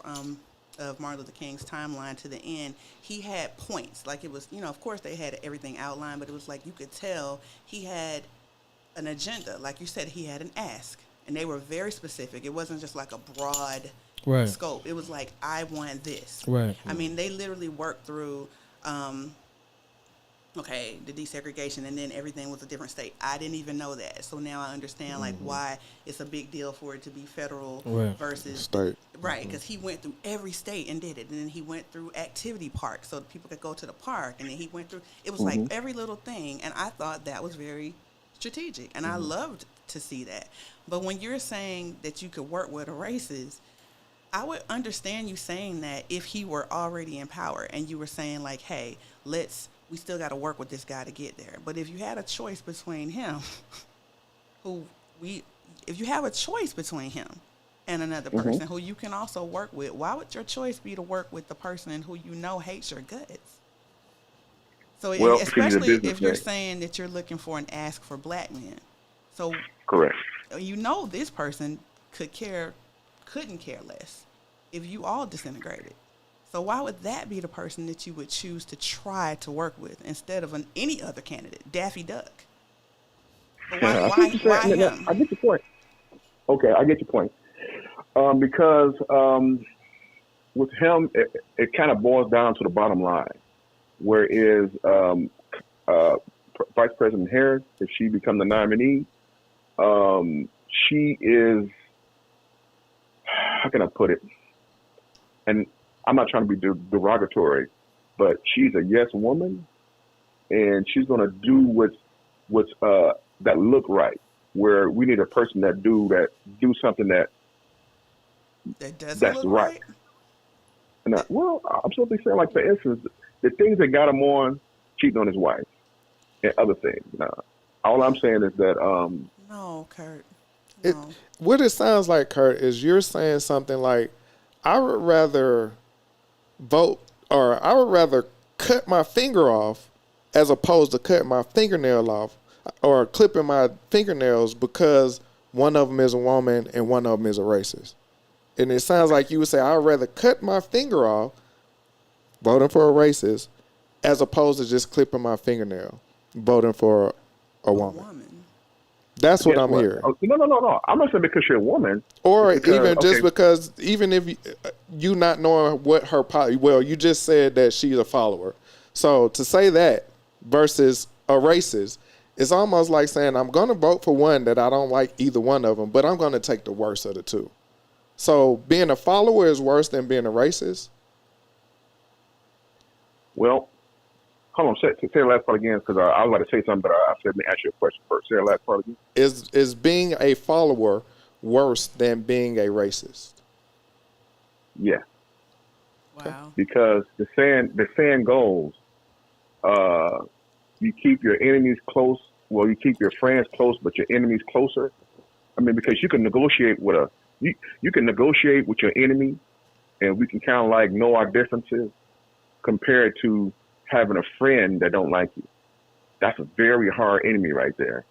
C: Martin Luther King's timeline to the end, he had points. Like, it was, of course they had everything outlined, but it was like you could tell he had an agenda. Like you said, he had an ask, and they were very specific. It wasn't just like a broad scope. It was like, I want this.
B: Right.
C: I mean, they literally worked through, the desegregation, and then everything was a different state. I didn't even know that. So now I understand, like, why it's a big deal for it to be federal versus
A: state.
C: Right, because he went through every state and did it. And then he went through activity parks so that people could go to the park. And then he went through, it was like every little thing. And I thought that was very strategic. And I loved to see that. But when you're saying that you could work with a racist, I would understand you saying that if he were already in power and you were saying, like, hey, we still got to work with this guy to get there. But if you had a choice between him, if you have a choice between him and another person who you can also work with, why would your choice be to work with the person who hates your guts? So especially if you're saying that you're looking for an ask for black men. So
D: correct.
C: This person couldn't care less if you all disintegrated. So why would that be the person that you would choose to try to work with instead of any other candidate, Daffy Duck? But why him?
D: I get your point. Okay, I get your point. Because with him, it kind of boils down to the bottom line. Whereas Vice President Harris, if she becomes the nominee, she is, how can I put it? And I'm not trying to be derogatory, but she's a yes woman, and she's gonna do what's that look right. Where we need a person that do something
C: That doesn't
D: that's
C: look
D: right.
C: right.
D: And well, I'm simply saying, like for instance, the things that got him on cheating on his wife and other things. All I'm saying is that
C: No, Kurt.
A: It
C: No.
A: what it sounds like, Kurt, is you're saying something like, I would rather vote, or I would rather cut my finger off as opposed to cutting my fingernail off or clipping my fingernails because one of them is a woman and one of them is a racist. And it sounds like you would say, I'd rather cut my finger off voting for a racist as opposed to just clipping my fingernail voting for a woman. That's what
D: guess
A: I'm
D: what?
A: hearing.
D: Oh, no. I'm not saying because you're a woman.
A: Or
D: It's because,
A: even just
D: okay,
A: because, even if you not knowing what her well, you just said that she's a follower. So to say that versus a racist, it's almost like saying I'm going to vote for one that I don't like either one of them, but I'm going to take the worst of the two. So being a follower is worse than being a racist.
D: well, hold on. Say the last part again, because I was about to say something, but I said let me ask you a question first. Say the last part again.
A: Is being a follower worse than being a racist?
D: Yeah,
C: Wow.
D: because the saying goes, you keep your enemies close. Well, you keep your friends close, but your enemies closer. I mean, because you can negotiate with you can negotiate with your enemy, and we can kind of like know our differences compared to having a friend that don't like you. That's a very hard enemy right there,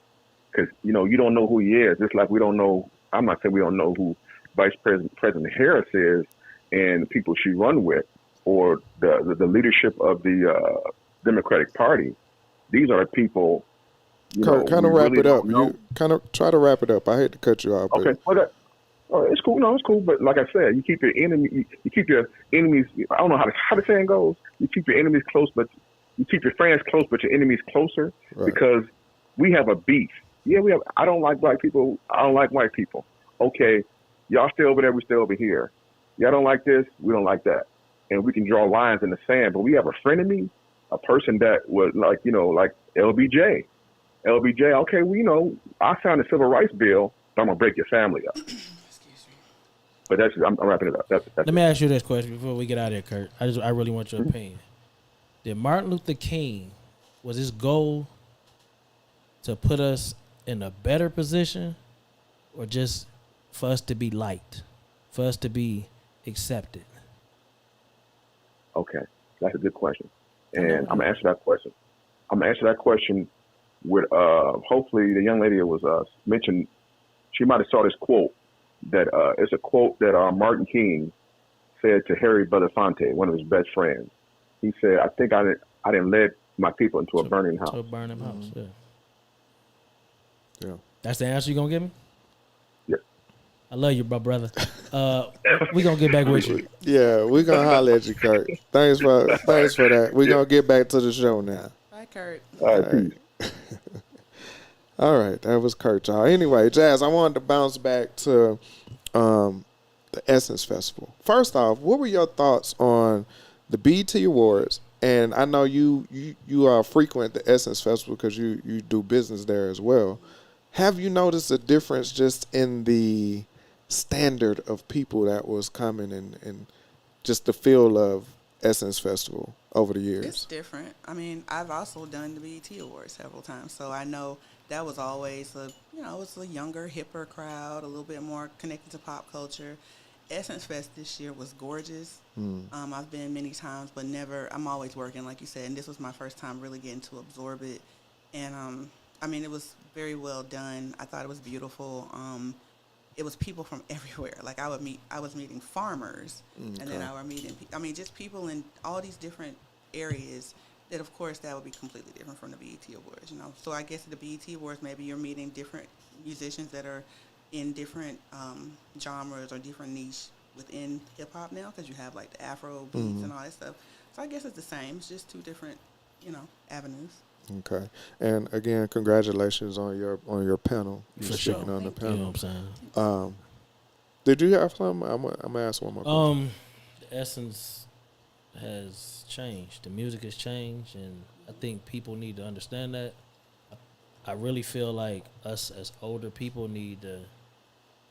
D: because you don't know who he is. Just like we don't know. I'm not saying we don't know who President Harris is and the people she run with, or the leadership of the Democratic Party. These are people,
A: Kurt, kind
D: we
A: of wrap
D: really
A: it up.
D: don't know.
A: You kind of try to wrap it up. I hate to cut you off, but
D: Okay, well, it's cool. No, it's cool. But like I said, you keep your you keep your enemies. I don't know how the saying goes. You keep your enemies close, but you keep your friends close, but your enemies closer.
A: Right.
D: Because we have a beef. Yeah, we have. I don't like black people. I don't like white people. Okay, y'all stay over there. We stay over here. Y'all don't like this. We don't like that. And we can draw lines in the sand. But we have a frenemy, a person that was like LBJ. LBJ. Okay, I signed the civil rights bill, but I'm gonna break your family up. But I'm wrapping it up. That's
B: Let
D: it.
B: me ask you this question before we get out of here, Kurt. I really want your opinion. Did Martin Luther King, was his goal to put us in a better position, or just for us to be liked, for us to be accepted?
D: Okay, that's a good question, and I'm gonna answer that question. I'm gonna answer that question with hopefully the young lady that was mentioned. She might have saw this quote that it's a quote that Martin King said to Harry Belafonte, one of his best friends. He said, "I think I didn't lead my people into a burning house."
B: To a burning house, yeah.
A: yeah.
B: That's the answer you gonna give me?
D: Yeah.
B: I love you, brother. We gonna get back with you.
A: Yeah, we're gonna holler at you, Kurt. Thanks for that. We're gonna get back to the show now.
C: Bye, Kurt.
D: All right, peace.
A: All right, that was Kurt, y'all. Anyway, Jazz, I wanted to bounce back to the Essence Festival. First off, what were your thoughts on the BET Awards? And I know you frequent the Essence Festival because you do business there as well. Have you noticed a difference just in the standard of people that was coming and just the feel of Essence Festival over the years?
C: It's different. I mean, I've also done the BET Awards several times, so I know that was always it's a younger, hipper crowd, a little bit more connected to pop culture. Essence Fest this year was gorgeous. I've been many times, but never. I'm always working, like you said, and this was my first time really getting to absorb it. And I mean, it was very well done. I thought it was beautiful. It was people from everywhere. Like I was meeting farmers, and then I was meeting. Just people in all these different areas. That of course that would be completely different from the BET Awards. So I guess at the BET Awards maybe you're meeting different musicians that are in different genres or different niche within hip hop now, because you have like the Afro beats and all that stuff. So I guess it's the same. It's just two different, avenues.
A: Okay, and again, congratulations on your panel.
B: For
A: for
B: sure.
A: speaking on the
B: You know
A: panel.
B: what I'm saying?
A: Did you have some? I'm gonna ask one more question.
B: The essence has changed. The music has changed, and I think people need to understand that. I really feel like us as older people need to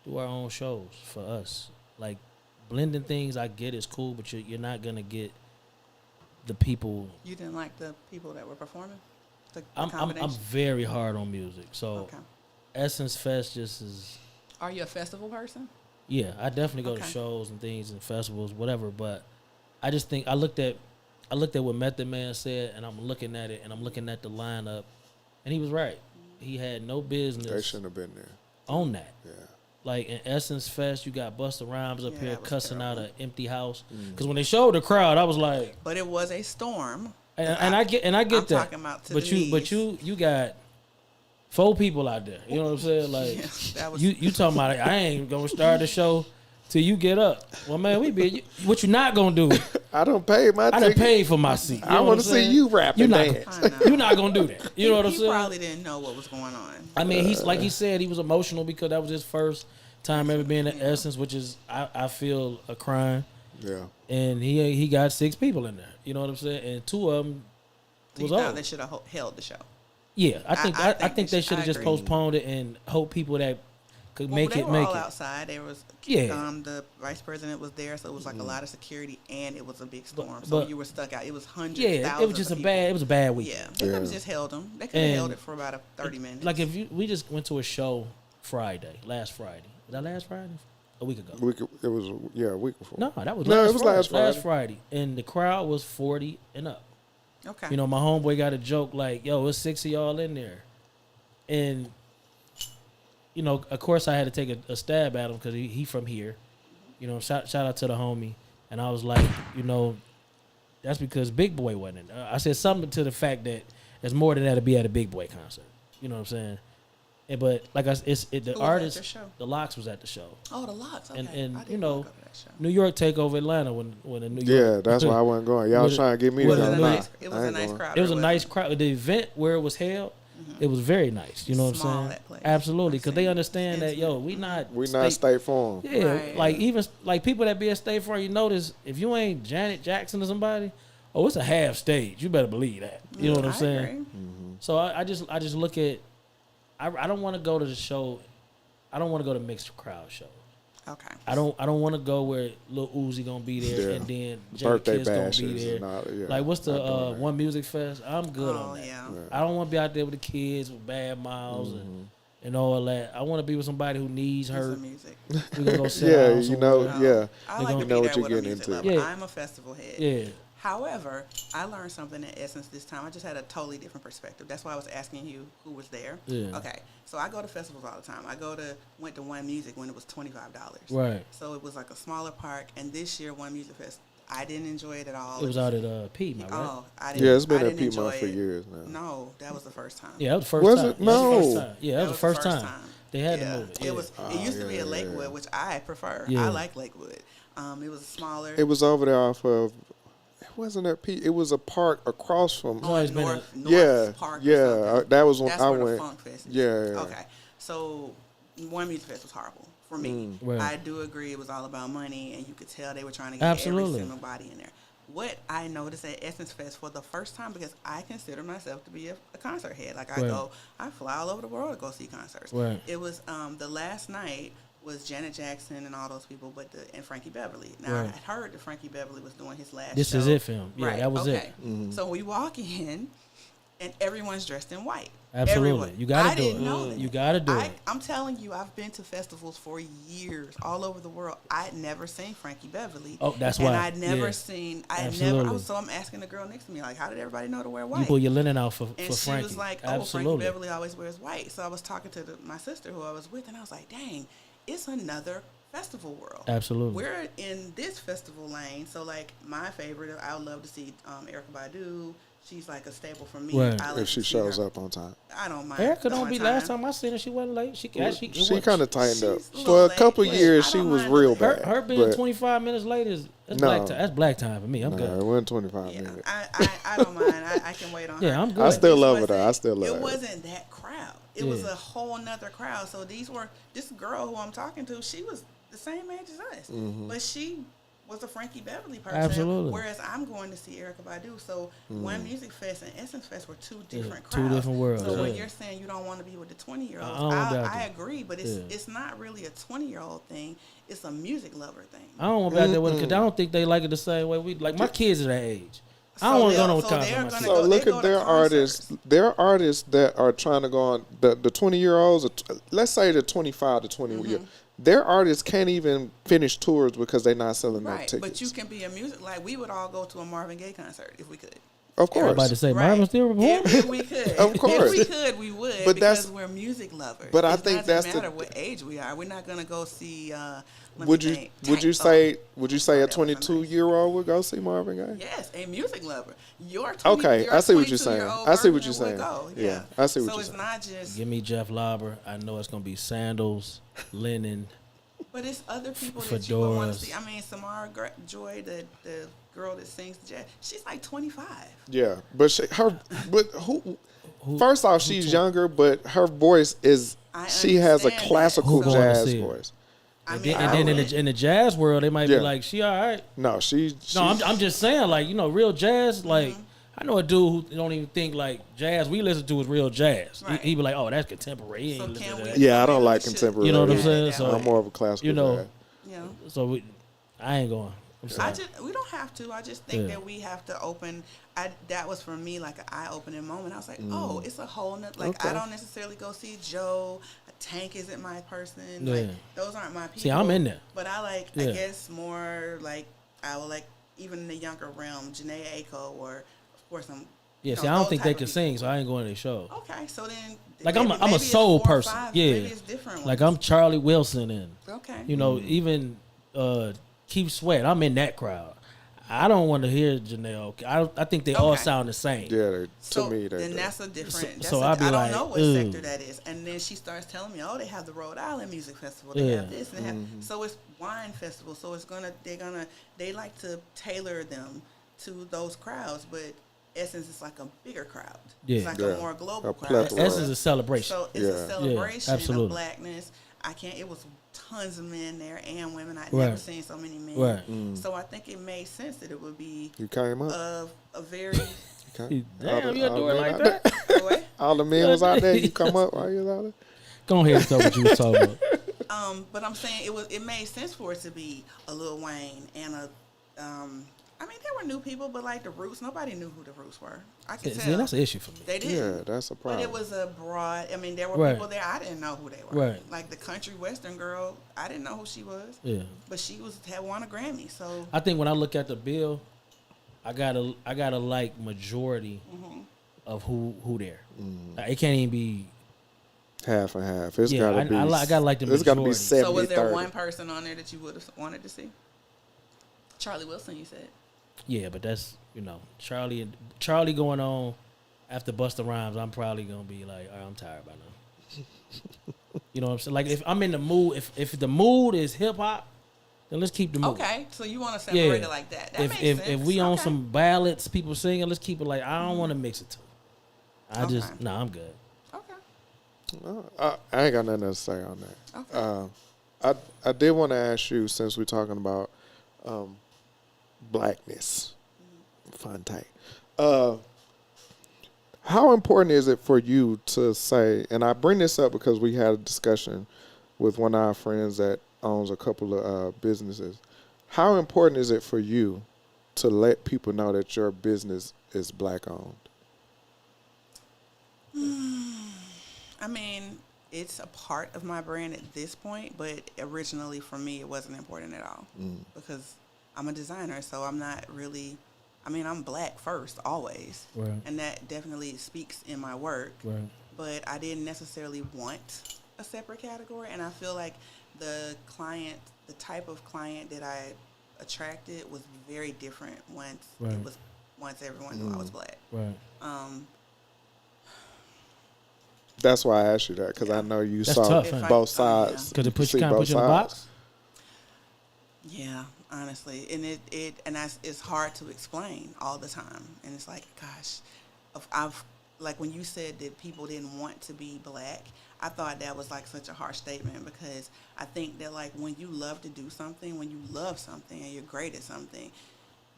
B: do our own shows for us. Like blending things, I get is cool, but you're not gonna get the people.
C: You didn't like the people that were performing? The
B: I'm
C: combination?
B: very hard on music, so
C: Okay.
B: Essence Fest just is.
C: Are you a festival person?
B: Yeah, I definitely go to
C: Okay.
B: shows and things and festivals, whatever. But I just think I looked at what Method Man said, and I'm looking at it, and I'm looking at the lineup, and he was right. He had no
A: They
B: business
A: shouldn't have been there.
B: on that.
A: Yeah.
B: Like in Essence Fest, you got Busta Rhymes up
C: Yeah,
B: here
C: that was
B: cussing out
C: terrible.
B: an empty house. Because when they showed the crowd, I was like,
C: But it was a storm.
B: and I get
C: I'm
B: that.
C: talking about to
B: but
C: the
B: you
C: knees.
B: you got 4 people out there. You know what I'm saying? Like
C: Yeah, that was
B: you talking about I ain't gonna start the show till you get up. Well, man, what you not gonna do?
A: I don't pay my
B: I done
A: ticket.
B: paid for my seat. You
A: I
B: know what
A: want
B: I'm
A: to see
B: saying?
A: you rap
B: You
A: and
B: not
A: dance.
C: I know.
B: You're not gonna do that. You know what I'm
C: he
B: saying?
C: probably didn't know what was going on.
B: I mean, he's like he said, he was emotional because that was his first time ever being in Essence, which is I feel a crime.
A: Yeah.
B: And he got 6 people in there. You know what I'm saying? And 2 of them
C: So
B: was
C: you thought
B: old.
C: they should have held the show.
B: Yeah, I think they should
C: I
B: have just
C: agree.
B: postponed it and hope people that could
C: Well,
B: make
C: they
B: it
C: were
B: make
C: all
B: it.
C: outside. There was
B: Yeah.
C: the vice president was there, so it was like a lot of security, and it was a big storm. So
B: but-
C: you were stuck out. It was hundreds.
B: Yeah, it
C: thousands
B: was just
C: of
B: a bad. It
C: people.
B: was a bad week.
C: Yeah, they could have
A: Yeah.
C: just held them. They could have held
B: And-
C: it for about 30 minutes.
B: Like if we just went to a show last Friday. Was that last Friday? A week ago.
A: It was a week before.
B: No, that was
A: No,
B: last
A: it was
B: Friday.
A: last Friday.
B: Last Friday, and the crowd was 40 and up.
C: Okay.
B: You know, my homeboy got a joke like, "Yo, it's 6 of y'all in there," and you know, of course, I had to take a stab at him because he from here. You know, shout out to the homie, and I was like, you know, that's because Big Boy wasn't. I said something to the fact that there's more than that to be at a Big Boy concert. You know what I'm saying? But like the
C: Who was at
B: artist,
C: the show?
B: the Locks was at the show.
C: Oh, the Locks. Okay.
B: And
C: I
B: you
C: didn't
B: know,
C: look up that show.
B: New York take over Atlanta when the New
A: Yeah,
B: York.
A: that's why I wasn't going. Y'all was
B: With-
A: trying to get me
C: It
A: to
C: was
B: with
A: go.
C: a
B: New
A: Nah,
C: nice. It was
A: I
C: a
A: ain't
C: nice
A: going.
C: crowd.
B: It was a
C: wasn't
B: nice crowd. The event where it was held, it was very nice. You know what
C: Small,
B: I'm saying?
C: that place.
B: Absolutely,
C: I've
B: because they
C: seen it.
B: understand that
C: Intimate.
B: we not
A: We not State Farm.
B: Yeah,
C: Right.
B: like even like people that be at State Farm, you notice if you ain't Janet Jackson or somebody, oh, it's a half stage. You better believe that. You know what I'm
C: I
B: saying?
C: agree.
B: So I just look at. I don't want to go to the show. I don't want to go to mixed crowd shows.
C: Okay.
B: I don't want to go where Lil Uzi gonna be there
A: Yeah.
B: and then
A: Birthday
B: Jada Kiss gonna
A: bashes
B: be there.
A: and all, yeah.
B: Like what's the
A: Not doing that.
B: One Music Fest? I'm good
C: Oh,
B: on that.
C: yeah.
B: I don't want to be out there with the kids with bad miles and all that. I want to be with somebody who needs
C: It's
B: her.
C: the music.
B: We gonna go sit
A: Yeah,
B: down
A: you know,
B: somewhere.
A: yeah.
C: I like
B: You
C: to
A: know
C: be
A: what
C: there
A: you're
C: with a
A: getting
C: music
A: into.
C: lover.
B: Yeah.
C: I'm a festival head.
B: Yeah.
C: However, I learned something at Essence this time. I just had a totally different perspective. That's why I was asking you who was there.
B: Yeah.
C: Okay. So I go to festivals all the time. Went to One Music when it was $25.
B: Right.
C: So it was like a smaller park. And this year, One Music Fest, I didn't enjoy it at all.
B: It was out at Piedmont, right?
C: Oh, I didn't.
A: Yeah, it's been
C: I
A: at
C: didn't
A: Piedmont
C: enjoy
A: for
C: it.
A: years now.
C: No, that was the first time.
B: Yeah, that was the first
A: Was
B: time.
A: it?
B: Yeah, that was the first
A: No.
B: time. Yeah, that was the first time. They had to move it. Yeah.
C: It was. It used to be
A: yeah,
C: at
A: yeah,
C: Lakewood,
A: yeah.
C: which I prefer.
B: Yeah.
C: I like Lakewood. It was smaller.
A: It was over there off of. It wasn't at P. It was a park across from.
B: always been
C: North
A: Yeah,
C: Park. or
A: yeah.
C: something.
A: That was when
C: That's
A: I
C: where
A: went.
C: the Funk Fest is.
A: Yeah.
C: Okay. So One Music Fest was horrible for me.
B: Right.
C: I do agree it was all about money, and you could tell they were trying to get
B: Absolutely.
C: every single body in there. What I noticed at Essence Fest for the first time, because I consider myself to be a concert head. Like
B: Right.
C: I fly all over the world to go see concerts.
B: Right.
C: It was the last night was Janet Jackson and all those people, and Frankie Beverly. Now
B: Right.
C: I had heard that Frankie Beverly was doing his last.
B: This
C: show.
B: is it film. Yeah,
C: Right.
B: that was
C: okay.
B: it.
C: So we walk in, and everyone's dressed in white.
B: Absolutely.
C: Everyone.
B: You gotta
C: I
B: do
C: didn't
B: it.
C: know that.
B: You gotta do it.
C: I'm telling you, I've been to festivals for years all over the world. I'd never seen Frankie Beverly.
B: Oh, that's
C: and
B: why.
C: I'd never
B: Yeah.
C: seen.
B: Absolutely.
C: So I'm asking the girl next to me, like, how did everybody know to wear
B: You
C: white?
B: pull your linen out for
C: And
B: for
C: she
B: Frankie.
C: was like, "Oh,
B: Absolutely.
C: Frankie Beverly always wears white." So I was talking to my sister who I was with, and I was like, "Dang, it's another festival world."
B: Absolutely.
C: We're in this festival lane, so like my favorite, I would love to see Erykah Badu. She's like a staple for me.
B: Right.
C: I like
A: If she
C: to see
A: shows
C: her.
A: up on time.
C: I don't mind.
B: Erica don't
C: on
B: be. Last time I seen her, she wasn't late. She
A: She kind of tightened up.
C: She's a
A: For a
C: little
A: couple
C: late,
A: years,
C: but I
A: she
C: don't
A: was
C: mind
A: real
C: the
A: bad.
B: her being
A: but
B: 25 minutes late is
A: No.
B: black time. That's black time for me. I'm
A: nah,
B: good.
A: it wasn't 25
C: Yeah,
A: minutes.
C: I don't mind. I can wait on her.
B: Yeah, I'm good.
A: I still
C: This
A: love her,
C: wasn't-
A: though. I still love her.
C: It wasn't that crowd. It was
B: Yeah.
C: a whole nother crowd. So this girl who I'm talking to, she was the same age as us,
A: Mm-hmm.
C: but she was a Frankie Beverly person.
B: Absolutely.
C: Whereas I'm going to see Erykah Badu. So One Music Fest and Essence Fest were two different
B: two
C: crowds.
B: different worlds.
C: So when
B: Yeah.
C: you're saying you don't want to be with the 20-year-olds,
B: I don't doubt
C: I
B: that.
C: agree, but it's not really a 20-year-old thing. It's a music lover thing.
B: I don't want back there with because I don't think they like it the same way we like. My kids are that age. I don't want to go to no concert.
C: gonna
A: So
C: go-
A: look
C: they go
A: at
C: to
A: their
C: concerts.
A: artists. Their artists that are trying to go on the 20-year-olds. Let's say the 25 to 20 year. Their artists can't even finish tours because they're not selling no
C: Right,
A: tickets.
C: but you can be a music like we would all go to a Marvin Gaye concert if we could.
A: Of
B: I was about to
A: course.
B: say
C: Right.
B: Marvin still performing.
C: If we could,
A: Of course.
C: if we could, we would.
A: But
C: because
A: that's-
C: we're music lovers.
A: but I
C: It
A: think
C: doesn't
A: that's the-
C: matter what age we are. We're not gonna go see.
A: Would you say a 22-year-old would go see Marvin Gaye?
C: Yes, a music lover.
A: Okay, I see what you're
C: 22-year-old
A: saying. I see what you're
C: version
A: saying.
C: would go,
A: Yeah, I see what
C: so
A: you're
C: it's
A: saying.
C: not just,
B: Give me Jeff Lobber. I know it's gonna be sandals, linen.
C: but it's other people that you would want to
B: Fedoras.
C: see. I mean, Samara Joy, the girl that sings jazz, she's like 25.
A: Yeah, but who? First off, she's younger, but her voice is.
C: I
A: She has a
C: understand that.
A: classical
B: Who going to
A: jazz
B: see her?
A: voice.
C: I
B: And
C: mean,
B: then in the jazz world, they might
A: Yeah.
B: be like, she all right.
A: No, she.
B: No, I'm just saying, like, you know, real jazz, like, I know a dude who don't even think, like, jazz we listen to is real jazz.
C: Right.
B: He be like, oh, that's contemporary. He
C: So
B: ain't listen
C: can
B: to
C: we-
B: that.
A: Yeah, I don't like
C: We should-
A: contemporary.
B: You know what I'm
C: Yeah,
B: saying?
C: that
B: So,
A: I'm more of a classical.
B: you know,
A: jazz.
C: you know.
B: so I ain't going. I'm sorry.
C: We don't have to. I just think
B: Yeah.
C: that we have to open. That was for me like an eye-opening moment. I was like, oh, it's a whole nother. Like, I
A: Okay.
C: don't necessarily go see Joe. Tank isn't my person.
B: Yeah.
C: Like, those aren't my people.
B: See, I'm in there.
C: But I like,
B: Yeah.
C: I guess, more like, I would like, even in the younger realm, Janae Aiko, or, of course, I'm.
B: Yeah,
C: you
B: see,
C: know,
B: I don't
C: those
B: think they
C: type
B: can
C: of
B: sing,
C: people.
B: so I ain't going to their show.
C: Okay, so then.
B: Like,
C: maybe
B: I'm a
C: it's
B: soul
C: 4 or
B: person.
C: 5,
B: Yeah.
C: Maybe it's different
B: Like,
C: ones.
B: I'm Charlie Wilson and,
C: Okay.
B: you know, even Keith Sweat. I'm in that crowd. I don't want to hear Janelle. I think they all
C: Okay.
B: sound the same.
A: Yeah,
C: So
A: to me, they
C: then
A: do.
C: that's a different.
B: So I'd be
C: I don't
B: like,
C: know what
B: "Ooh."
C: sector that is. And then she starts telling me, oh, they have the Rhode Island Music Festival. They
B: Yeah.
C: have this and they have. So it's wine festival. So it's they like to tailor them to those crowds, but Essence is like a bigger crowd.
B: Yeah.
C: It's like
A: Yeah.
C: a more global
A: A
C: crowd.
A: plethora.
B: Essence is a celebration.
C: So it's
A: Yeah.
C: a celebration
B: absolutely.
C: of blackness. It was tons of men there and women. I'd
B: Right.
C: never seen so many men.
B: Right.
C: So I think it made sense that it would be
A: You came up.
C: of a very
A: Okay.
B: Damn, you
A: all
B: gonna do it
A: men
B: like
A: out
B: that?
A: there-
C: boy.
A: All the men was out there. You come up while you was out there.
B: Go ahead and tell what you was talking about.
C: But I'm saying it made sense for it to be a Lil Wayne and a I mean there were new people, but like the Roots, nobody knew who the Roots were. I could
B: See,
C: tell.
B: that's an issue for me.
C: They did.
A: Yeah, that's a
C: But
A: problem.
C: it was a broad. I mean, there were
B: Right.
C: people there I didn't know who they were.
B: Right.
C: Like the country western girl, I didn't know who she was.
B: Yeah.
C: But she had won a Grammy. So
B: I think when I look at the bill, I gotta like majority of who there. Like, it can't even be.
A: half and half. It's
B: Yeah,
A: gotta be.
B: I gotta like the
A: It's gotta be
B: majority.
A: 70,
C: so was there
A: 30.
C: one person on there that you would have wanted to see? Charlie Wilson, you said.
B: Yeah, but that's Charlie going on after Busta Rhymes. I'm probably gonna be like, all right, I'm tired by now. You know what I'm saying? Like if I'm in the mood, if the mood is hip hop, then let's keep the mood.
C: Okay, so you want to separate
B: Yeah.
C: it like that? That
B: If
C: makes
B: if
C: sense.
B: if we on
C: Okay.
B: some ballads, people singing, let's keep it like I don't want to mix it too.
C: Okay.
B: I'm good.
C: Okay.
A: I ain't got nothing to say on that.
C: Okay.
A: I did want to ask you, since we're talking about blackness, fun tight. How important is it for you to say? And I bring this up because we had a discussion with one of our friends that owns a couple of businesses. How important is it for you to let people know that your business is black owned?
C: I mean, it's a part of my brand at this point, but originally for me, it wasn't important at all because I'm a designer, so I'm not really. I mean, I'm black first, always,
B: Right.
C: and that definitely speaks in my work.
B: Right.
C: But I didn't necessarily want a separate category, and I feel like the type of client that I attracted was very different once
B: Right.
C: once everyone knew I was black.
B: Right.
A: That's why I asked you that, because I know you
B: That's
A: saw
B: tough, ain't it?
A: both sides.
B: Because it puts
A: See
B: you kind of
A: both
B: put you in a
A: sides.
B: box.
C: Yeah, honestly, and it's hard to explain all the time, and it's like, gosh, like when you said that people didn't want to be black, I thought that was like such a harsh statement, because I think that like when you love to do something, when you love something and you're great at something,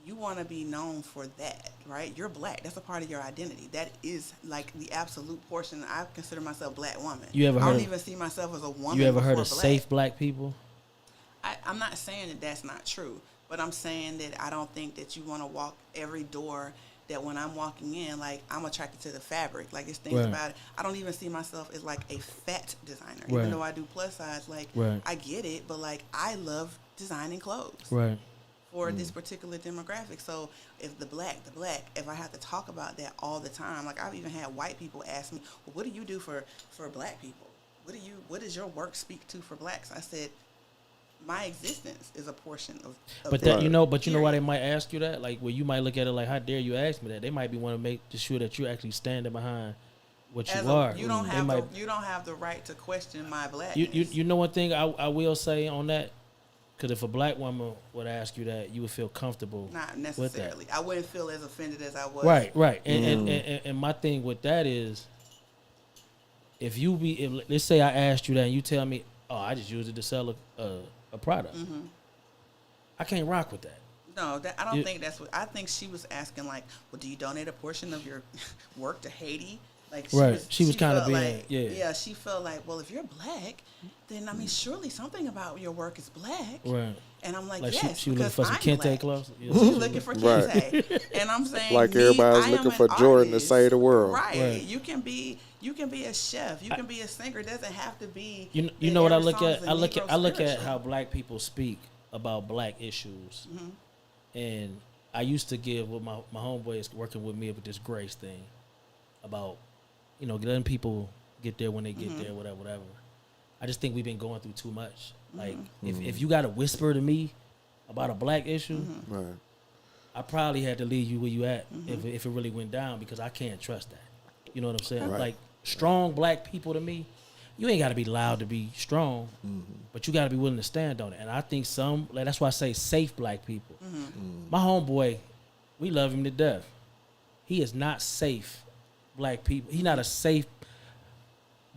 C: you want to be known for that, right? You're black. That's a part of your identity. That is like the absolute portion. I consider myself black woman.
B: You ever
C: I
B: heard
C: don't
B: of-
C: even see myself as a woman.
B: You ever heard
C: before
B: of
C: black.
B: safe black people?
C: I'm not saying that that's not true, but I'm saying that I don't think that you want to walk every door that when I'm walking in, like, I'm attracted to the fabric. Like, it's things
B: Right.
C: about it. I don't even see myself as, like, a fat designer.
B: Right.
C: Even though I do plus size, like,
B: Right.
C: I get it, but, like, I love designing clothes
B: Right.
C: for this particular demographic. So if the black, if I have to talk about that all the time, like, I've even had white people ask me, well, what do you do for black people? What does your work speak to for blacks? I said, my existence is a portion of
B: But
C: that.
B: that you know why they might ask you that? Like, well, you might look at it like, how dare you ask me that? They might be want to make sure that you're actually standing behind what you are.
C: You don't
B: They
C: have
B: might-
C: you don't have the right to question my blackness.
B: you know one thing I will say on that, because if a black woman would ask you that, you would feel comfortable.
C: Not
B: with that.
C: necessarily. I wouldn't feel as offended as I was.
B: Right. And my thing with that is, if let's say I asked you that and you tell me, oh, I just used it to sell a product, I can't rock with that.
C: No, I don't think that's what. I think she was asking, like, well, do you donate a portion of your work to Haiti? Like,
B: She was kind of
C: felt
B: being,
C: like,
B: yeah.
C: She felt like, well, if you're black, then I mean, surely something about your work is black.
B: Right.
C: And I'm like,
B: Like
C: yes,
B: she was looking
C: because
B: for some
C: I'm
B: Kente
C: black.
B: clothes. Yeah.
C: She's looking for
A: Right.
C: Kente. And I'm saying,
A: Like everybody's
C: I am
A: looking
C: an
A: for Jordan to
C: artist.
A: save the world.
C: Right. You can be a chef. You can be a singer. It doesn't have to be.
B: You
C: that
B: know what I
C: every
B: look
C: song
B: at?
C: is a
B: I look at
C: spiritual.
B: how black people speak about black issues. And I used to give with my homeboys working with me with this grace thing about, letting people get there when they get there, whatever. I just think we've been going through too much. Like, if you got to whisper to me about a black issue,
A: Right.
B: I probably had to leave you where you at if it really went down, because I can't trust that. You know what I'm saying?
A: Right.
B: Like, strong black people to me, you ain't got to be loud to be strong, but you got to be willing to stand on it. And I think that's why I say safe black people. My homeboy, we love him to death. He is not safe black people. He's not a safe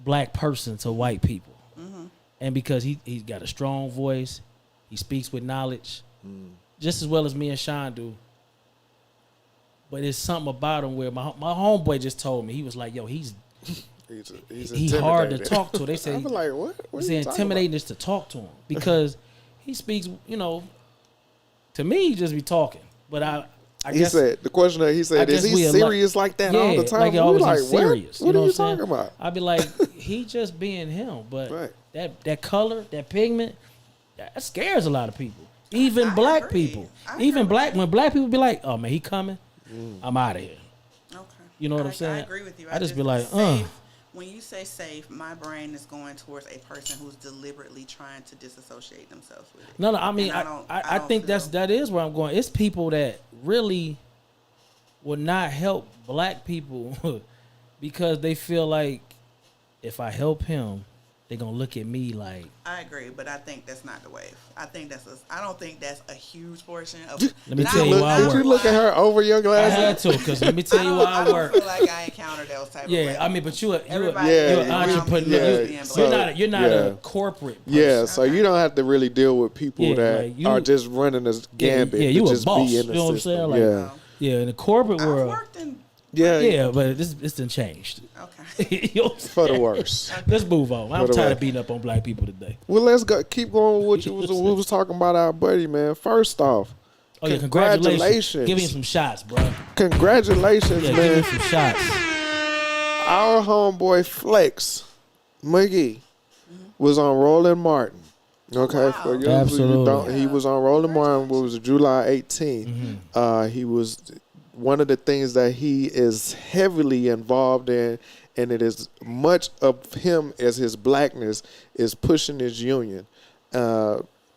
B: black person to white people. And because he's got a strong voice, he speaks with knowledge, just as well as me and Sean do. But it's something about him where my homeboy just told me, he was like, yo, he's hard to
A: intimidated.
B: talk to. They say
A: I was like, what? What
B: it's
A: are you talking
B: intimidating just to talk to him, because he speaks, to me, he just be talking. But I
A: He
B: guess
A: said, the questioner, he said, is
B: guess
A: he
B: we
A: serious like that all the time?
B: like
A: We
B: always
A: like,
B: he's serious.
A: What are
B: know
A: you
B: what I'm saying?
A: talking about?
B: I'd be like, he just being him. But
A: Right.
B: that color, that pigment, that scares a lot of people. Even
C: I
B: black
C: agree.
B: people.
C: I
B: Even
C: agree.
B: when black people be like, oh man, he coming, I'm out of here.
C: Okay.
B: You know what I'm
C: I
B: saying?
C: agree with you.
B: I just be like,
C: safe, when you say safe, my brain is going towards a person who's deliberately trying to disassociate themselves with it.
B: No, I mean,
C: And
B: I
C: don't
B: think
C: feel-
B: that is where I'm going. It's people that really would not help black people because they feel like if I help him, they're gonna look at me like.
C: I agree, but I think that's not the wave. I don't think that's a huge portion of.
B: Let me
C: not-
B: tell you
C: not
B: why I
A: Did you
B: work.
A: look at her over your
B: I
A: glasses?
B: had to, because let me tell you why I
C: don't
B: work.
C: feel like I encountered those type of
B: Yeah,
C: black
B: I mean, but you're
C: Everybody
B: you're
A: Yeah,
B: an
A: you-
B: entrepreneur.
A: yeah,
B: You're not
A: yeah.
B: a corporate person.
A: Yeah, so you don't have to really deal with people
B: Yeah,
A: that
B: like you-
A: are just running a gambit.
B: yeah, you
A: to
B: a
A: just
B: boss,
A: Be in
B: you
A: the
B: know what I'm
A: system.
B: saying? Like,
A: yeah,
B: Yeah, in the corporate
C: I've
B: world.
C: worked in.
A: yeah,
B: Yeah, but it's done changed.
C: Okay.
B: You know what I'm
A: for the
B: saying?
A: worse.
B: Let's move on. I'm
A: the
B: tired
A: way.
B: of beating up on black people today.
A: Well, let's go. Keep going with what you was talking about, our buddy, man. First off,
B: Oh yeah,
A: congratulations.
B: Give him some shots, bro.
A: congratulations,
B: Yeah, give
A: man.
B: him some shots.
A: Our homeboy Flex McGee was on Roland Martin. Okay,
C: Wow.
A: for you
B: Absolutely.
A: who don't, he was on Roland Martin. What was it, July 18th? He was one of the things that he is heavily involved in, and it is much of him as his blackness is pushing his union.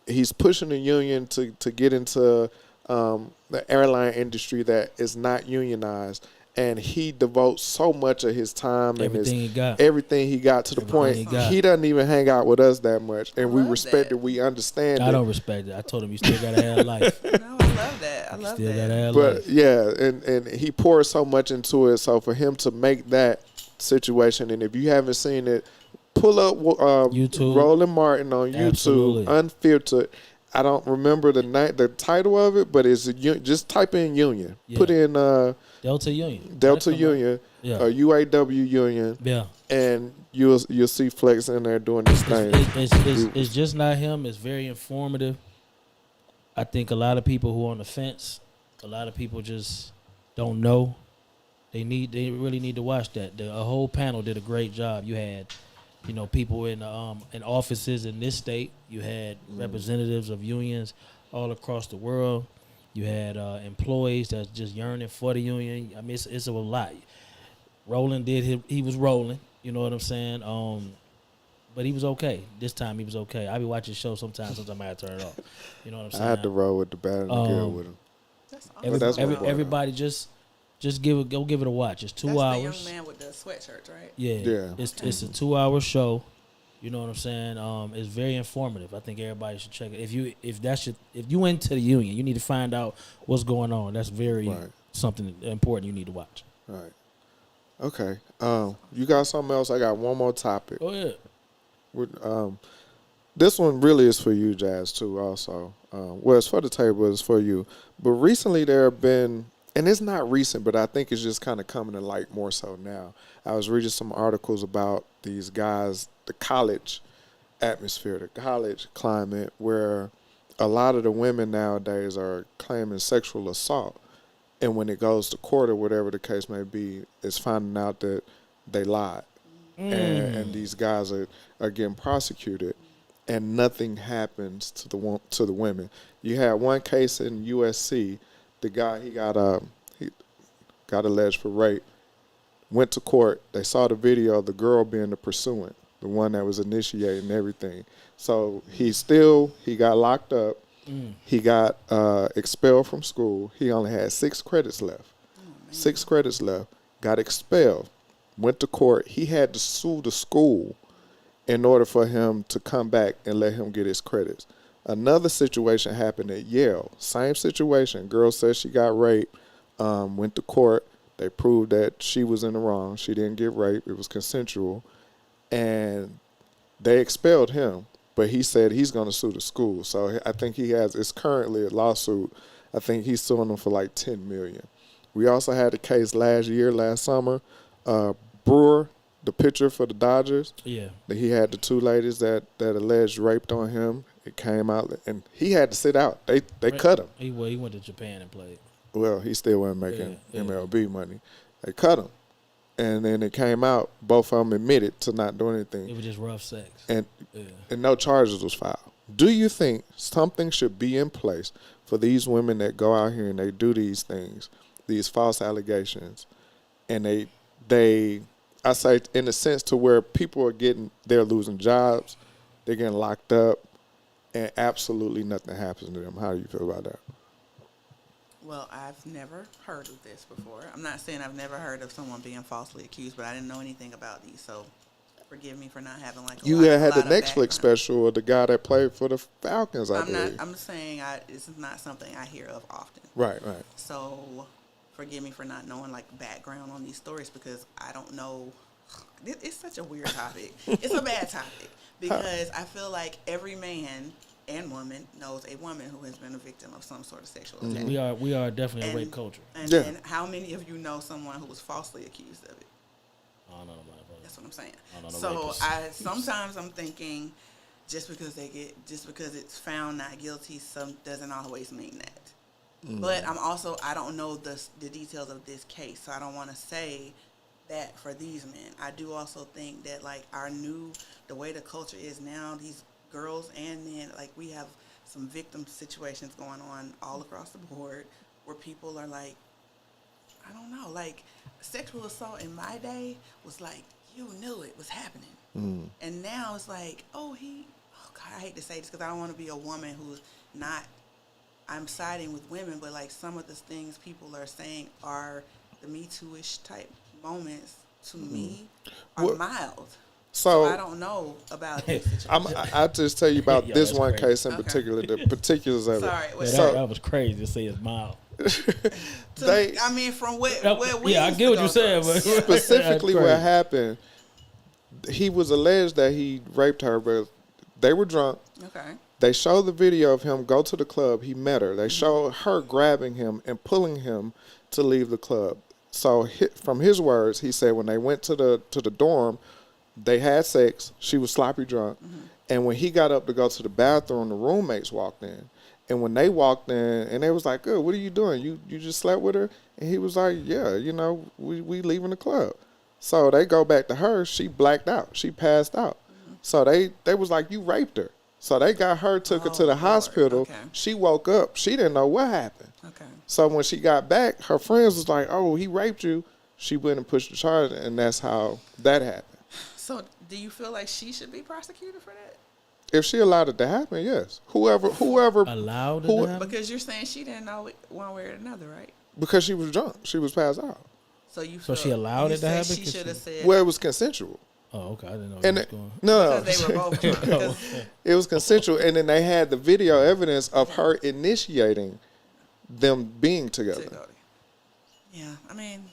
A: He's pushing the union to get into the airline industry that is not unionized, and he devotes so much of his time and
B: Everything he got.
A: everything he got to the point
B: he got.
A: he doesn't even hang out with us that much, and we
C: love
A: respect
C: that.
A: it. We understand
B: I
A: it.
B: don't respect it. I told him you still gotta have life.
C: No, I love that. I
B: You
C: love
B: still
C: that.
B: gotta have
A: But
B: life.
A: yeah, and he pours so much into it. So for him to make that situation, and if you haven't seen it, pull up
B: YouTube.
A: Roland Martin on YouTube,
B: Absolutely.
A: unfiltered. I don't remember the title of it, but it's just type in Union.
B: Yeah.
A: Put in
B: Delta Union.
A: Delta
B: That'll come up.
A: Union,
B: Yeah.
A: UAW Union,
B: Yeah.
A: and you'll see Flex in there doing this thing.
B: It's just not him. It's very informative. I think a lot of people who are on the fence, a lot of people just don't know. They really need to watch that. A whole panel did a great job. You had, people in offices in this state. You had representatives of unions all across the world. You had employees that's just yearning for the union. I mean, it's a lot. Roland he was rolling. You know what I'm saying? But he was okay. This time he was okay. I be watching the show sometimes. Sometimes I had to turn it off. You know what I'm saying?
A: I had to roll with the bad and the good with him.
C: That's awesome.
A: that's my boy,
B: everybody just go give it a watch. It's 2
C: That's
B: hours.
C: the young man with the sweatshirts, right?
A: Yeah.
B: It's a 2-hour show. You know what I'm saying? It's very informative. I think everybody should check it. If you went to the union, you need to find out what's going on. That's very something important you need to watch.
A: Right. Okay. You got something else? I got one more topic.
B: Oh yeah.
A: This one really is for you, Jazz, too, also. Well, it's for the table, it's for you. But recently there have been, and it's not recent, but I think it's just kind of coming to light more so now. I was reading some articles about these guys, the college atmosphere, the college climate, where a lot of the women nowadays are claiming sexual assault. And when it goes to court or whatever the case may be, it's finding out that they lied. And these guys are getting prosecuted, and nothing happens to the women. You had one case in USC. The guy he got alleged for rape. Went to court. They saw the video of the girl being the pursuant, the one that was initiating everything. So he got locked up. He got expelled from school. He only had 6 credits left. 6 credits left. Got expelled. Went to court. He had to sue the school in order for him to come back and let him get his credits. Another situation happened at Yale. Same situation. Girl said she got raped. Went to court. They proved that she was in the wrong. She didn't get raped. It was consensual. And they expelled him. But he said he's going to sue the school. So I think it's currently a lawsuit. I think he's suing them for like $10 million. We also had a case last summer. Brewer, the pitcher for the Dodgers.
B: Yeah.
A: He had the 2 ladies that alleged raped on him. It came out, and he had to sit out. They cut him.
B: He went to Japan and played.
A: Well, he still wasn't making MLB money. They cut him. And then it came out, both of them admitted to not doing anything.
B: It was just rough sex.
A: And no charges was filed. Do you think something should be in place for these women that go out here and they do these things, these false allegations, and I say in a sense to where people they're losing jobs, they're getting locked up, and absolutely nothing happens to them. How do you feel about that?
C: Well, I've never heard of this before. I'm not saying I've never heard of someone being falsely accused, but I didn't know anything about these, so forgive me for not having like a
A: you
C: lot,
A: had
C: a
A: the
C: lot of
A: Netflix
C: background.
A: special of the guy that played for the Falcons, I believe.
C: I'm saying this is not something I hear of often.
A: Right.
C: So forgive me for not knowing like background on these stories because I don't know. It's such a weird topic. It's a bad topic because I feel like every man and woman knows a woman who has been a victim of some sort of sexual attack.
B: We are definitely a rape culture.
C: And how many of you know someone who was falsely accused of it?
B: I don't know nobody.
C: That's what I'm saying.
B: I don't know
C: So
B: rapists.
C: sometimes I'm thinking just because it's found not guilty, doesn't always mean that. But I don't know the details of this case, so I don't want to say that for these men. I do also think that like the way the culture is now, these girls and men, like we have some victim situations going on all across the board where people are like, I don't know, like sexual assault in my day was like, you knew it was happening. And now it's like, God, I hate to say this because I don't want to be a woman who's not, I'm siding with women, but like some of the things people are saying are the Me Too-ish type moments to me are mild. So I don't know about this situation.
A: I just tell you about
B: Yo,
A: this
B: that's
A: one
B: crazy.
A: case in particular, the particulars of
C: Sorry,
A: it.
C: wait,
B: That was crazy to say it's mild.
C: I mean, from where we
B: I
C: used
B: get
C: to
B: what
C: go
B: you're saying,
C: through.
B: but
A: Specifically,
B: That's
A: what
B: crazy.
A: happened, he was alleged that he raped her, but they were drunk.
C: Okay.
A: They showed the video of him go to the club. He met her. They showed her grabbing him and pulling him to leave the club. So from his words, he said when they went to the dorm, they had sex. She was sloppy drunk. And when he got up to go to the bathroom, the roommates walked in. And when they walked in, and they was like, "Good, what are you doing? You just slept with her?" And he was like, "Yeah, we leaving the club." So they go back to her. She blacked out. She passed out. So they was like, "You raped her." So they got her, took her to the
C: Lord.
A: hospital.
C: Okay.
A: She woke up. She didn't know what happened.
C: Okay.
A: So when she got back, her friends was like, "Oh, he raped you." She went and pushed the charge, and that's how that happened.
C: So do you feel like she should be prosecuted for that?
A: If she allowed it to happen, yes. Whoever,
B: Allowed it to happen?
C: Because you're saying she didn't know it one way or another, right?
A: because she was drunk, she was passed out.
C: So you
B: So
C: feel,
B: she allowed
C: you
B: it to
C: say
B: happen
C: She
B: 'cause
C: should have said
A: Well, it was consensual,
B: Oh, okay. I didn't know
A: and
B: where it was going.
A: no,
C: because they were both drunk. Because
A: it was consensual, and then they had the video evidence of her initiating them being together.
C: yeah, I mean,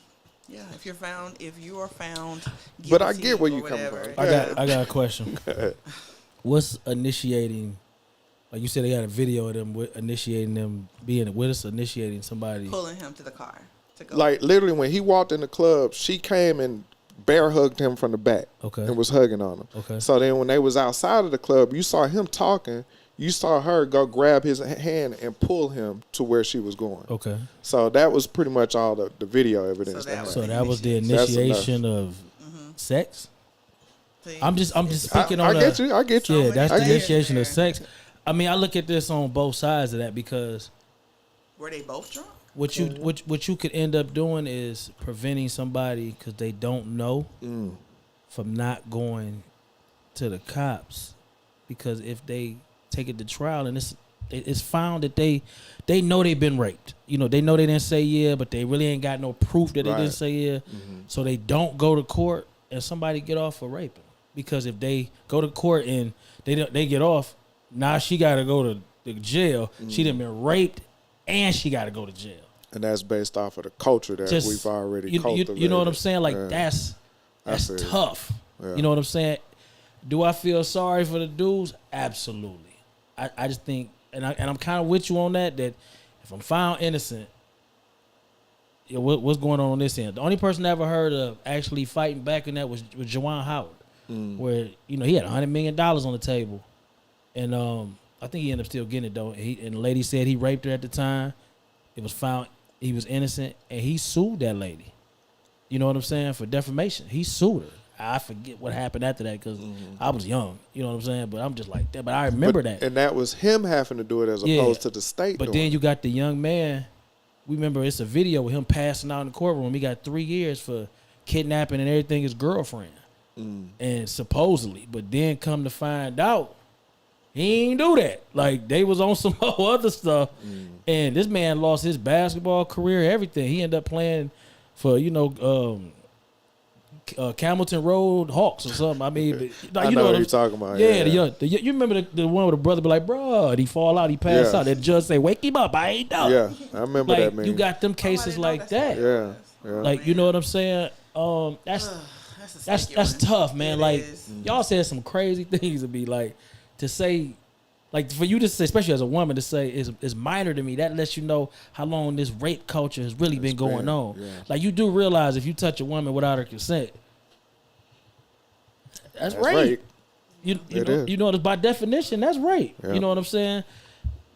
C: yeah. If you are found,
A: But I
C: guilty
A: get where
C: or
A: you come
C: whatever,
A: from.
B: I got a question. What's initiating? Like you said, they got a video of them initiating them being with us, initiating somebody.
C: pulling him to the car to go.
A: Like literally, when he walked in the club, she came and bear hugged him from the back.
B: Okay.
A: And was hugging on him.
B: Okay.
A: So then when they was outside of the club, you saw him talking. You saw her go grab his hand and pull him to where she was going.
B: Okay.
A: So that was pretty much all the video evidence.
C: So that was
B: So that was the
A: That's
B: initiation of sex.
C: See,
B: I'm just speaking
A: I
B: on.
A: get you. I get you.
B: Yeah, that's
A: I
B: the
A: get you.
B: initiation of sex. I mean, I look at this on both sides of that because
C: were they both drunk?
B: what you could end up doing is preventing somebody because they don't know from not going to the cops, because if they take it to trial and it's found that they know they've been raped. You know, they know they didn't say yeah, but they really ain't got no proof that they
A: Right.
B: didn't say yeah. So they don't go to court and somebody get off for raping. Because if they go to court and they get off, now she got to go to the jail. She done been raped and she got to go to jail.
A: And that's based off of the culture that
B: Just,
A: we've already
B: you
A: cultivated.
B: know what I'm saying? Like
A: Yeah.
B: that's
A: feel you.
B: tough.
A: Yeah.
B: You know what I'm saying? Do I feel sorry for the dudes? Absolutely. I just think, and I'm kind of with you on that if I'm found innocent, what's going on this end? The only person I ever heard of actually fighting back in that was Juwan Howard, where he had $100 million on the table, and I think he ended up still getting it though. And the lady said he raped her at the time. It was found he was innocent, and he sued that lady. You know what I'm saying? For defamation, he sued her. I forget what happened after that because I was young. You know what I'm saying? But I'm just like that. But I remember that.
A: And that was him having to do it as opposed to the state
B: But
A: doing
B: then
A: it.
B: you got the young man. We remember it's a video with him passing out in the courtroom. He got 3 years for kidnapping and everything his girlfriend. And supposedly. But then come to find out, he ain't do that. Like, they was on some other stuff. And this man lost his basketball career, everything. He ended up playing for, Camilton Road Hawks or something. I mean, but,
A: I know what you're talking about.
B: Yeah, you remember the one where the brother be like, bro, he fall out, he pass
A: Yeah.
B: out. That judge say, wake him up, I ain't done.
A: Yeah, I remember
B: Like,
A: that, man.
B: you got them cases like that.
A: Yeah, yeah.
B: Like, you know what I'm saying? That's tough, man.
C: It
B: like,
C: is.
B: y'all said some crazy things to be like, to say, like, for you to say, especially as a woman, to say is minor to me. That lets you know how long this rape culture has really been going on.
A: yeah.
B: Like, you do realize if you touch a woman without her consent, that's rape. You know, by definition, that's rape.
A: Yeah.
B: You know what I'm saying?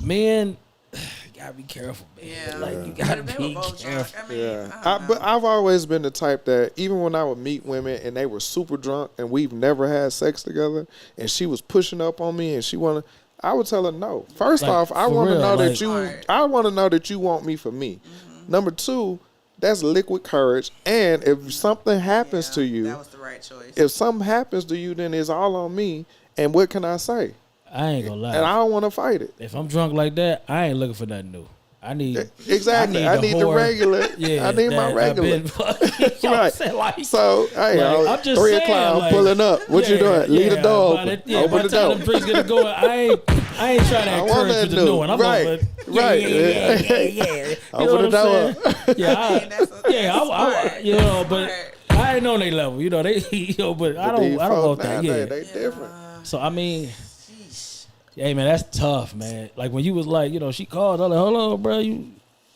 B: Men, you gotta be careful, man.
C: Yeah.
B: Like, you gotta
C: They were
B: be
C: both
B: careful.
C: drunk. I mean,
A: Yeah,
C: I don't
A: but
C: know.
A: I've always been the type that even when I would meet women and they were super drunk and we've never had sex together, and she was pushing up on me and she wanted, I would tell her no. First
B: Like,
A: off, I
B: for
A: want to
B: real,
A: know
B: like-
A: that you,
C: Right.
A: I want to know that you want me for me. Number two, that's liquid courage. And if something happens
C: Yeah,
A: to you,
C: that was the right choice.
A: if something happens to you, then it's all on me. And what can I say?
B: I ain't gonna lie.
A: And I don't want to fight it.
B: If I'm drunk like that, I ain't looking for nothing new. I need
A: Exactly. I need the
B: whore,
A: regular.
B: Yeah,
A: I need my
B: that
A: regular.
B: you know what I'm
A: Right.
B: saying? Like,
A: So, hey,
B: I'm just
A: 3
B: saying,
A: o'clock, I'm
B: like,
A: pulling up. What you doing? Leave the door open.
B: Open
A: Open the
B: time
A: door.
B: them drinks gonna go. I ain't trying to
A: I want
B: encourage
A: that
B: you to
A: dude.
B: know it. I'm
A: Right.
B: over.
A: Right.
B: Yeah. You
A: Open
B: know
A: the
B: what I'm
A: door.
B: saying? Yeah,
C: That's smart.
B: you know,
C: That's
B: but
C: smart.
B: I ain't on their level. You know, but I don't want that. Yeah.
A: They different.
B: So I mean,
C: Sheesh.
B: hey man, that's tough, man. Like when you was like, she called. I was like, hold on, bro. You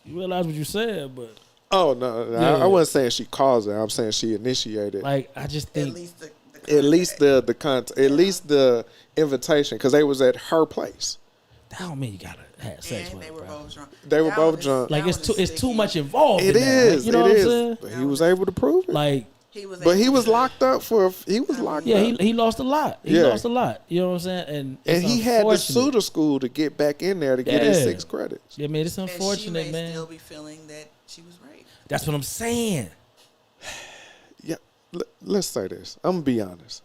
B: realize what you said, but
A: Oh, no.
B: Yeah.
A: I wasn't saying she caused it. I'm saying she initiated.
B: like I just
C: At
B: think
C: least the
A: At least
C: contact.
A: the content, at least the invitation, because they was at her place.
B: that don't mean you gotta have sex
C: And
B: with
C: they
B: her,
C: were
B: bro.
C: both drunk.
A: They were
C: That
A: both
C: one is-
A: drunk.
B: Like
C: that
B: it's
C: one is
B: too
C: sticky.
B: much involved.
A: It
B: in that.
A: is.
B: Like, you know
A: It
B: what I'm
A: is.
B: saying?
A: But he was able to prove it.
B: Like
A: But he
C: able
A: was
C: to-
A: locked up for. He was locked
B: yeah,
A: up.
B: he lost a lot. He
A: Yeah.
B: lost a lot. You know what I'm saying? And
A: And
B: it's
A: he had to
B: unfortunate.
A: sue the school to get back in there to get his
B: Yeah.
A: 6 credits.
B: Yeah, man, it's
C: And she
B: unfortunate,
C: may
B: man.
C: still be feeling that she was raped.
B: That's what I'm saying.
A: Yeah. Let's say this. I'm gonna be honest.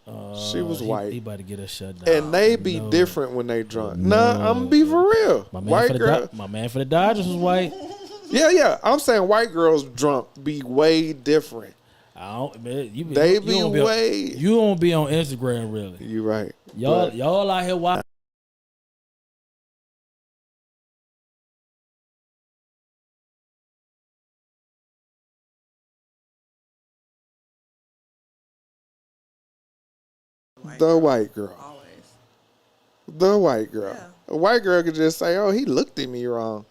A: She was white.
B: He about to get us shut down.
A: And they be
B: No.
A: different when they drunk.
B: No.
A: Nah, I'm gonna be for real.
B: My man,
A: White
B: for the
A: girl.
B: my man for the Dodgers was white.
A: Yeah. I'm saying white girls drunk be way different.
B: I don't, man,
A: They
B: you
A: be
B: don't
A: way.
B: You don't be on Instagram really.
A: You right. But
B: Y'all out here watching.
A: the white girl.
C: Always.
A: The white girl.
C: Yeah.
A: A white girl could just say, "Oh, he looked at me wrong.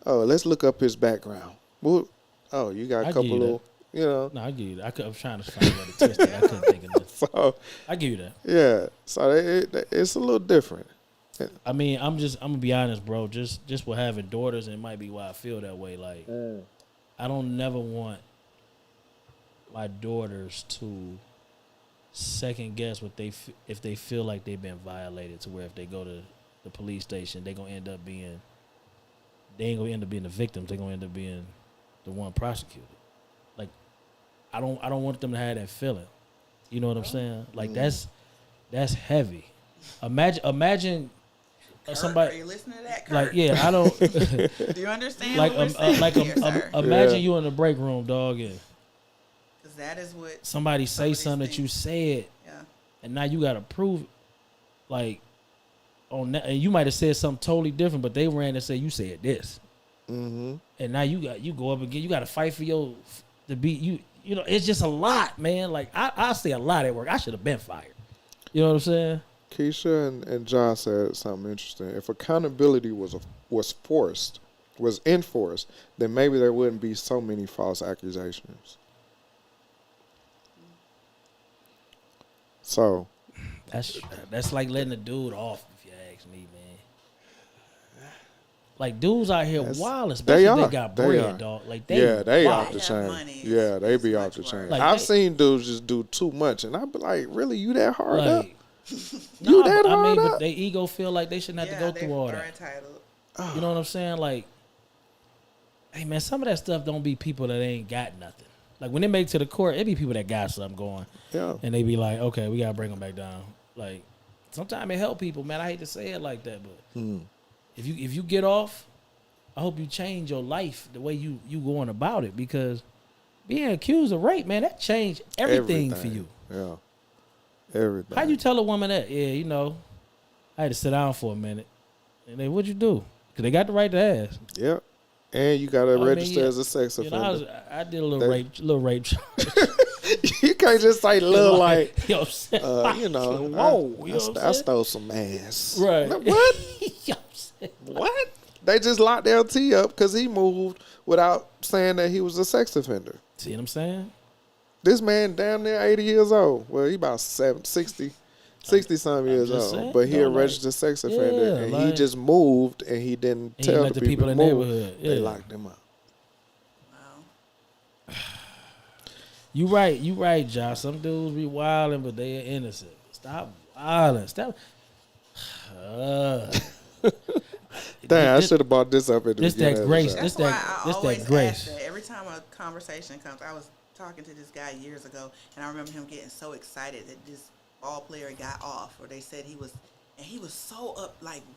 A: Oh, let's look up his background." Well, oh, you got a
B: I
A: couple
B: give you
A: little, you know.
B: No, I give you that. I was trying to find a way to twist it. I couldn't think of nothing.
A: So
B: I give you that.
A: yeah, so it's a little different.
B: I mean, I'm gonna be honest, bro. Just with having daughters, and it might be why I feel that way. Like, I don't never want my daughters to second guess what if they feel like they've been violated. To where if they go to the police station, they ain't gonna end up being the victims. They're gonna end up being the one prosecuted. Like, I don't want them to have that feeling. You know what I'm saying? Like that's heavy. Imagine.
C: Kurt,
B: Somebody
C: are you listening to that, Kurt?
B: like yeah, I don't
C: Do you understand
B: like
C: what we're saying here, sir?
B: imagine
A: Yeah.
B: you in the break room, dog, and
C: Because that is what.
B: somebody
C: Some of
B: say
C: these
B: something that you
C: things-
B: said,
C: Yeah.
B: and now you gotta prove it. Like on that, and you might have said something totally different, but they ran and said you said this,
A: Mm-hmm.
B: and now you go up again. You got to fight for to be you. You know, it's just a lot, man. Like I say a lot at work. I should have been fired. You know what I'm saying?
A: Keisha and John said something interesting. If accountability was enforced, then maybe there wouldn't be so many false accusations. So
B: That's like letting a dude off, if you ask me, man. Like dudes out here wild, especially if they got bread, dog. Like they
A: they
B: wild.
A: off the
C: Have
A: chain.
C: money.
A: Yeah, they be
C: It's
A: off
C: much
A: the chain.
C: worse.
B: Like,
A: I've
B: they-
A: seen dudes just do too much, and I be like, really, you that hard up?
B: Like,
A: You
B: nah,
A: that
B: but, I mean,
A: hard
B: but
A: up?
B: they ego feel like they shouldn't have to go
C: they
B: through all
C: are
B: that.
C: entitled.
B: You know what I'm saying? Like, hey man, some of that stuff don't be people that ain't got nothing. Like when they make it to the court, it be people that got something going,
A: Yeah.
B: and they be like, okay, we gotta bring them back down. Like, sometimes it help people, man. I hate to say it like that, but if you get off, I hope you change your life the way you going about it, because being accused of rape, man, that changed everything for you.
A: Yeah. Everything.
B: How you tell a woman that? Yeah, you know, I had to sit down for a minute. And they, what'd you do? Because they got the right to ask.
A: Yep. And you got to
B: mean,
A: register
B: yeah.
A: as a sex
B: You
A: offender.
B: know, I did a little rape charge.
A: You can't just say little like,
B: you know what I'm saying?
A: you know,
B: Whoa,
A: I
B: you know what I'm
A: I
B: saying?
A: stole some ass.
B: Right.
A: What?
B: You know what I'm saying?
A: What? They just locked LT up because he moved without saying that he was a sex offender.
B: See what I'm saying?
A: This man damn near 80 years old. Well, he about 60 some years
B: just
A: old.
B: saying,
A: But he
B: though,
A: a
B: like,
A: registered sex offender.
B: yeah,
A: And he
B: like-
A: just moved and he didn't
B: And he
A: tell
B: let
A: the
B: the people
A: people
B: in
A: to
B: the
A: move.
B: neighborhood,
A: They
B: yeah.
A: locked him up.
C: Wow.
B: You right, Josh. Some dudes be wilding, but they are innocent. Stop wilding. Stop.
A: Damn, I should have brought this up at the
B: this
A: beginning.
B: that
A: of the
B: grace.
A: show.
B: This
C: That's why
B: that-
C: I
B: this that
C: always
B: grace.
C: ask that. Every time a conversation comes, I was talking to this guy years ago, and I remember him getting so excited that this ball player got off, or they said he was And he was so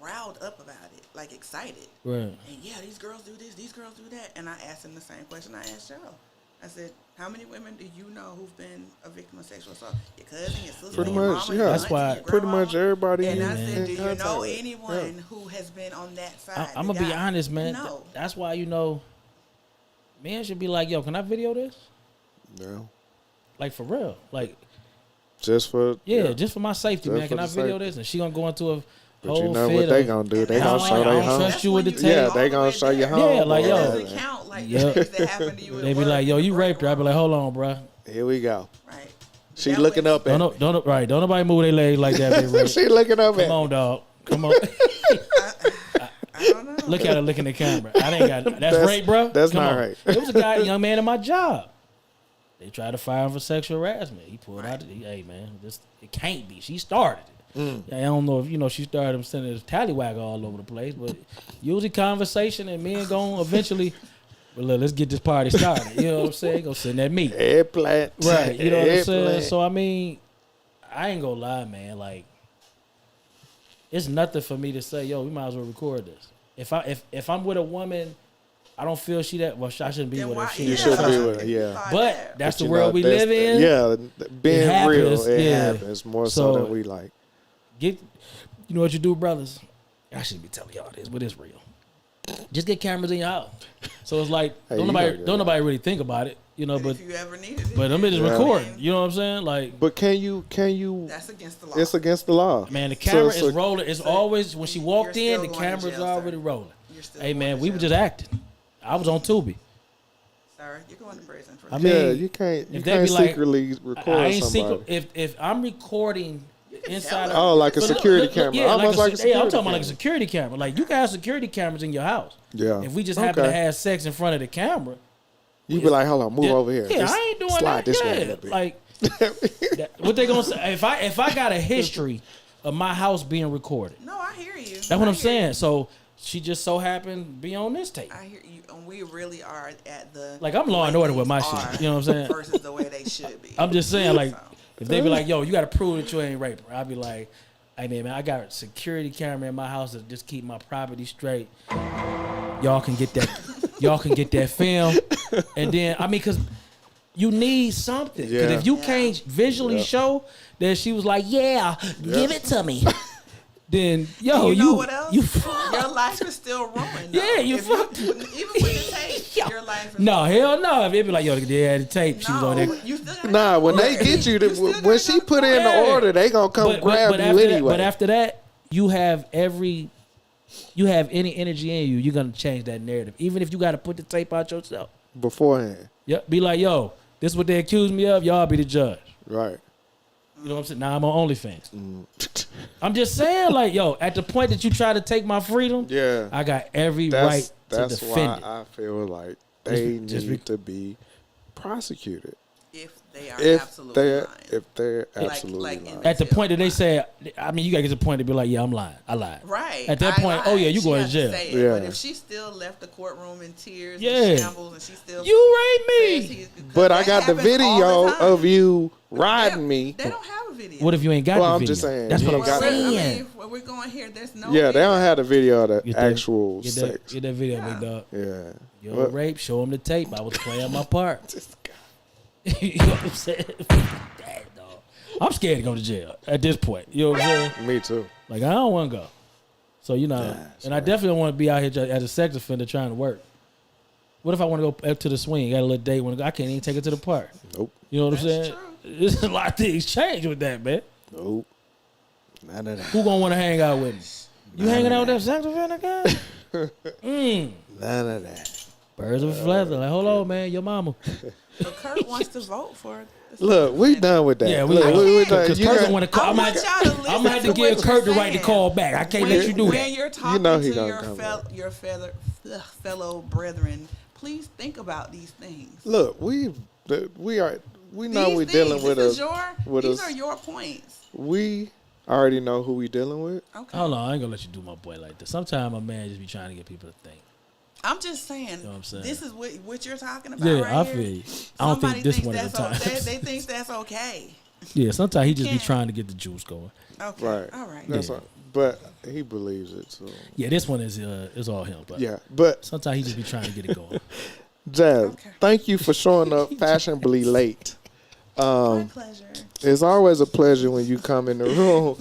C: riled up about it, like excited.
B: Right.
C: And yeah, these girls do this, these girls do that. And I asked him the same question I asked y'all. I said, how many women do you know who've been a victim of sexual assault? Your cousin, your sister,
A: Pretty
C: your
A: much,
C: mama,
A: yeah.
C: your
B: That's
C: auntie,
B: why-
C: your
A: Pretty much
C: grandmama.
A: everybody.
C: And I
A: in
C: said, do you
A: contact
C: know
A: with.
C: anyone who has been on that side?
B: I'm
C: The
B: gonna be
C: guy?
B: honest, man.
C: No.
B: That's why men should be like, yo, can I video this?
A: Yeah.
B: Like for real, like
A: Just for
B: just for my safety,
A: Just
B: man. Can
A: for
B: I
A: the
B: video
A: safety.
B: this? And she gonna go into a
A: But
B: whole
A: you know
B: fit
A: what they
B: of-
A: gonna do? They
B: I
A: gonna
B: don't
A: show
B: like- I
A: they
B: don't
A: home.
B: trust you with the
C: That's
B: tape.
C: when
A: Yeah,
C: all
A: they
C: the
A: gonna
C: way
A: show you
C: there.
A: home.
B: Yeah, like,
C: It
B: yo.
C: doesn't count like
B: Yeah.
C: things that happen to you. At
B: They be
C: work,
B: like, yo, you
C: right,
B: raped her. I be like, hold on, bro.
A: Here we go.
C: right.
A: She
C: That
A: looking
C: way-
A: up at.
B: Don't nobody move their legs like that, big Ray.
A: She looking up at.
B: Come on, dog. Come on.
C: I don't know.
B: Look at her looking at the camera. I ain't got that's rape, bro.
A: That's
B: Come
A: not
B: on.
A: rape.
B: It was a guy, a young man in my job. They tried to fire him for sexual harassment. He pulled out. Hey, man, it can't be. She started it. I don't know if she started him sending his tallywhacker all over the place, but usually conversation and men going eventually. Well, look, let's get this party started. You know what I'm saying? Go send that meat.
A: Eggplant.
B: Right. You know what I'm saying?
A: Eggplant.
B: So, I mean, I ain't gonna lie, man. Like, it's nothing for me to say, yo, we might as well record this. If I'm with a woman, I don't feel I shouldn't be
C: Then
B: with her.
C: why-
B: She
A: You
B: is
A: should be
B: fine.
A: with her, yeah.
C: Fine
B: But
C: there.
B: that's the
A: You
B: world
A: know,
B: we
A: that's
B: live in.
A: Yeah, being real,
B: happens,
A: it
B: yeah.
A: happens more so
B: So-
A: than we like.
B: You know what you do, brothers? I shouldn't be telling y'all this, but it's real. Just get cameras in your house. So it's like
A: Hey,
B: don't
A: you
B: nobody
A: gotta get
B: don't
A: that.
B: nobody really think about it, you know.
C: But
B: But
C: if you ever needed it,
B: but them bitches
A: Yeah.
B: recording. You know what I'm saying? Like,
A: But can you?
C: that's against the law.
A: It's against the law.
B: man, the
A: So-
B: camera
A: so-
B: is rolling. It's always when she walked
C: You're
B: in,
C: still
B: the
C: going to
B: camera's
C: jail,
B: already
C: sir.
B: rolling.
C: You're still
B: Hey
C: going
B: man,
C: to
B: we were
C: jail.
B: just acting. I was on Tubi.
C: Sir, you're going to prison for
B: I
C: that.
B: mean,
A: Yeah, you can't. You
B: if they
A: can't
B: be like,
A: secretly record
B: I ain't
A: somebody.
B: secret. If I'm recording inside,
C: tell
A: Oh, like a
B: But look,
A: security
B: look,
A: camera.
B: yeah,
A: Almost like a security
B: yeah, I'm talking about
A: camera.
B: like a security camera. Like you can have security cameras in your house.
A: Yeah.
B: If we just happen to
A: Okay.
B: have sex in front of the camera,
A: You be like, hold on, move over here.
B: Yeah,
A: Just
B: I ain't doing
A: slide
B: that.
A: this way a
B: Yeah,
A: little bit.
B: like what they gonna say? If I got a history of my house being recorded,
C: No, I hear you.
B: that's what I'm saying. So she just so happened to be on this tape.
C: I hear you, and we really are at the
B: Like, I'm Law and
C: way
B: Order with my
C: things
B: shit,
C: are
B: you know what I'm saying?
C: versus the way they should be.
B: I'm just saying, like,
C: So,
B: if they be like, yo, you got to prove that you ain't raped her, I'll be like, hey, man, I got a security camera in my house to just keep my property straight. Y'all can get that film. And then, I mean, because you need something. Because
A: Yeah.
B: if you
C: Yeah.
B: can't visually
A: Yeah.
B: show that she was like, yeah, give it to me, then, yo,
C: you know what else?
B: you
C: Your life is still ruined. though.
B: Yeah, you
C: If
B: fucked.
C: even with the tape, your life is
B: No, hell no. If they be like, yo, they had the tape, she was on
C: no.
B: there.
C: You still gotta
A: Nah, when they
C: go
A: get you,
C: to court.
A: when she put in the
B: Yeah.
A: order, they gonna come grab you
B: after that,
A: anyway.
B: but after that, you have any energy in you, you're gonna change that narrative. Even if you gotta put the tape out yourself.
A: Beforehand,
B: Yep. Be like, yo, this is what they accuse me of. Y'all be the judge.
A: right?
B: You know what I'm saying? Now I'm on OnlyFans. I'm just saying, like, yo, at the point that you try to take my freedom,
A: Yeah,
B: I got every
A: that's
B: right to
A: that's
B: defend
A: why
B: it.
A: I feel like they
B: Just
A: need to be prosecuted
C: If they are
A: if
C: absolutely
A: they're
C: lying.
A: if they're
C: Like-
A: absolutely
C: like in
A: lying.
C: the-
B: At the point that they say, I mean, you gotta get to the point to be like, yeah, I'm lying. I lied.
C: Right.
B: At that
C: I
B: point,
C: lied.
B: oh, yeah, you
C: She
B: going to
C: has
B: jail.
C: say it.
A: Yeah.
C: But if she still left the courtroom in tears
B: Yeah.
C: and shambles and she still
B: You raped me.
C: says he-
A: But I
C: that
A: got the
C: happens all
A: video
C: the time.
A: of you riding me.
C: They don't have a video.
B: What if you ain't got
A: Well,
B: the
A: I'm
B: video?
A: just saying,
B: That's
A: you
B: what I'm
A: ain't got
C: Well,
A: it.
C: I
B: saying.
C: mean, when we're going here, there's no
A: Yeah, they
C: video.
A: don't have the video of the
B: Get that-
A: actual
B: Get
A: sex.
B: that video,
C: Yeah.
B: big dog.
A: Yeah.
B: You
A: Well,
B: rape, show him the tape. I was playing my part.
A: this guy.
B: You know what I'm saying? Damn, dog. I'm scared to go to jail at this point. You know what I'm saying?
A: Me too.
B: Like, I don't want to go. So, you know,
A: That's
B: and I definitely don't want to be out here as a sex offender trying to work. What if I want to go up to the swing, got a little date, I can't even take it to the park?
A: Nope.
B: You know what I'm
C: That's
B: saying? There's a lot of things change with that, man.
A: Nope. None of that.
B: Who gonna want to hang out with me? You hanging out with that sex offender guy?
A: None of that.
B: Birds of a feather. Like, hold on, man, your mama.
C: But Kurt wants to vote for the
A: Look, we done with that.
B: Yeah,
A: Look, we done.
B: because
A: You
B: Kurt
A: got-
B: don't want to call.
C: I
B: I'm
C: want
B: gonna
C: y'all to listen
B: I'm gonna have to
C: to
B: give
C: what
B: Kurt the
C: you're
B: right to
C: saying.
B: call back. I can't let you do
C: When
B: that.
C: you're talking
A: know he
C: to
A: gonna
C: your
A: come back.
C: fellow brethren, please think about these things.
A: Look, we know
C: These
A: we're
C: things,
A: dealing with
C: this is
A: us.
C: these are your points.
A: We already know who we dealing with.
C: Okay.
B: Hold on, I ain't gonna let you do my boy like this. Sometimes a man just be trying to get people to think.
C: I'm just saying,
B: know what I'm saying?
C: this is what you're talking about
B: Yeah,
C: right
B: I
C: here.
B: feel you. I don't
C: Somebody
B: think this
C: thinks
B: one at
C: that's
B: the time.
C: They think that's okay.
B: Yeah, sometimes he just be trying to get the juice going.
C: Okay.
A: Right.
C: All right.
A: That's all. But he believes it. So
B: Yeah, this one is all him. But
A: yeah, but
B: sometimes he just be trying to get it going.
A: Jazz, thank you for showing up fashionably late.
C: My pleasure.
A: It's always a pleasure when you come in the room.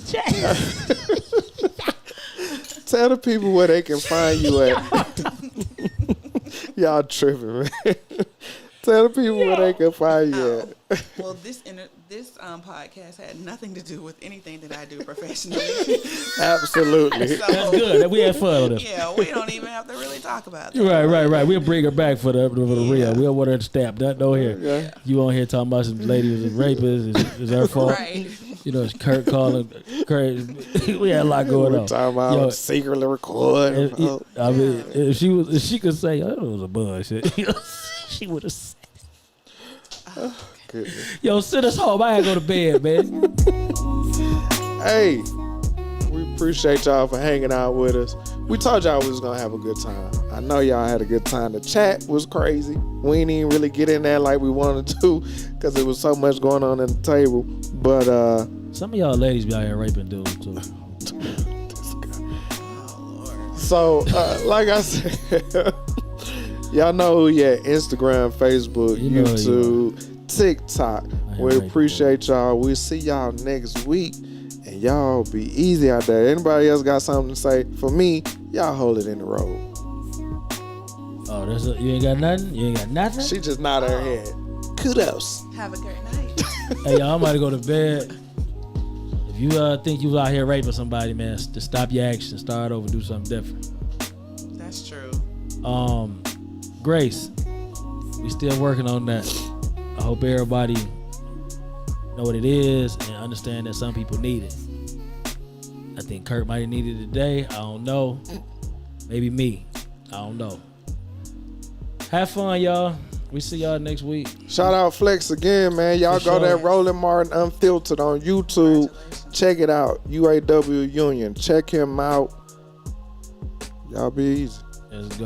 A: Tell the people where they can find you at. Y'all tripping, man. Tell the people where they can find you at.
C: Well, this podcast had nothing to do with anything that I do professionally.
A: Absolutely.
C: So,
B: That's good. We had fun on this.
C: yeah, we don't even have to really talk about that.
B: Right. We'll bring her back for the real. We'll want her to stamp that no here.
A: Yeah.
B: You on here talking about some lady was a rapist. Is her fault?
C: Right.
B: You know, it's Kurt calling crazy. We had a lot going on.
A: Talking about secretly recording.
B: I mean, if she could say, "Oh, it was a bullshit," she would have said.
A: Goodness.
B: Yo, send us home. I gotta go to bed, man.
A: Hey, we appreciate y'all for hanging out with us. We told y'all we was gonna have a good time. I know y'all had a good time. The chat was crazy. We didn't even really get in there like we wanted to because there was so much going on at the table. But
B: some of y'all ladies be out here raping dudes too.
A: So, like I said, y'all know who you at. Instagram, Facebook,
B: You know
A: YouTube, TikTok. We appreciate y'all. We'll see y'all next week. And y'all be easy out there. Anybody else got something to say? For me, y'all hold it in the road.
B: Oh, you ain't got nothing? You ain't got nothing?
A: She just nodded her head. Kudos.
C: Have a great night.
B: Hey, y'all, I'm about to go to bed. If you think you out here raping somebody, man, just stop your action. Start over. Do something different.
C: That's true.
B: Grace, we still working on that. I hope everybody know what it is and understand that some people need it. I think Kurt might have needed it today. I don't know. Maybe me. I don't know. Have fun, y'all. We see y'all next week.
A: Shout out Flex again, man. Y'all
B: For
A: go
B: sure.
A: there, Roland Martin Unfiltered on YouTube. Check it out. UAW Union. Check him out. Y'all be easy.
B: Let's go.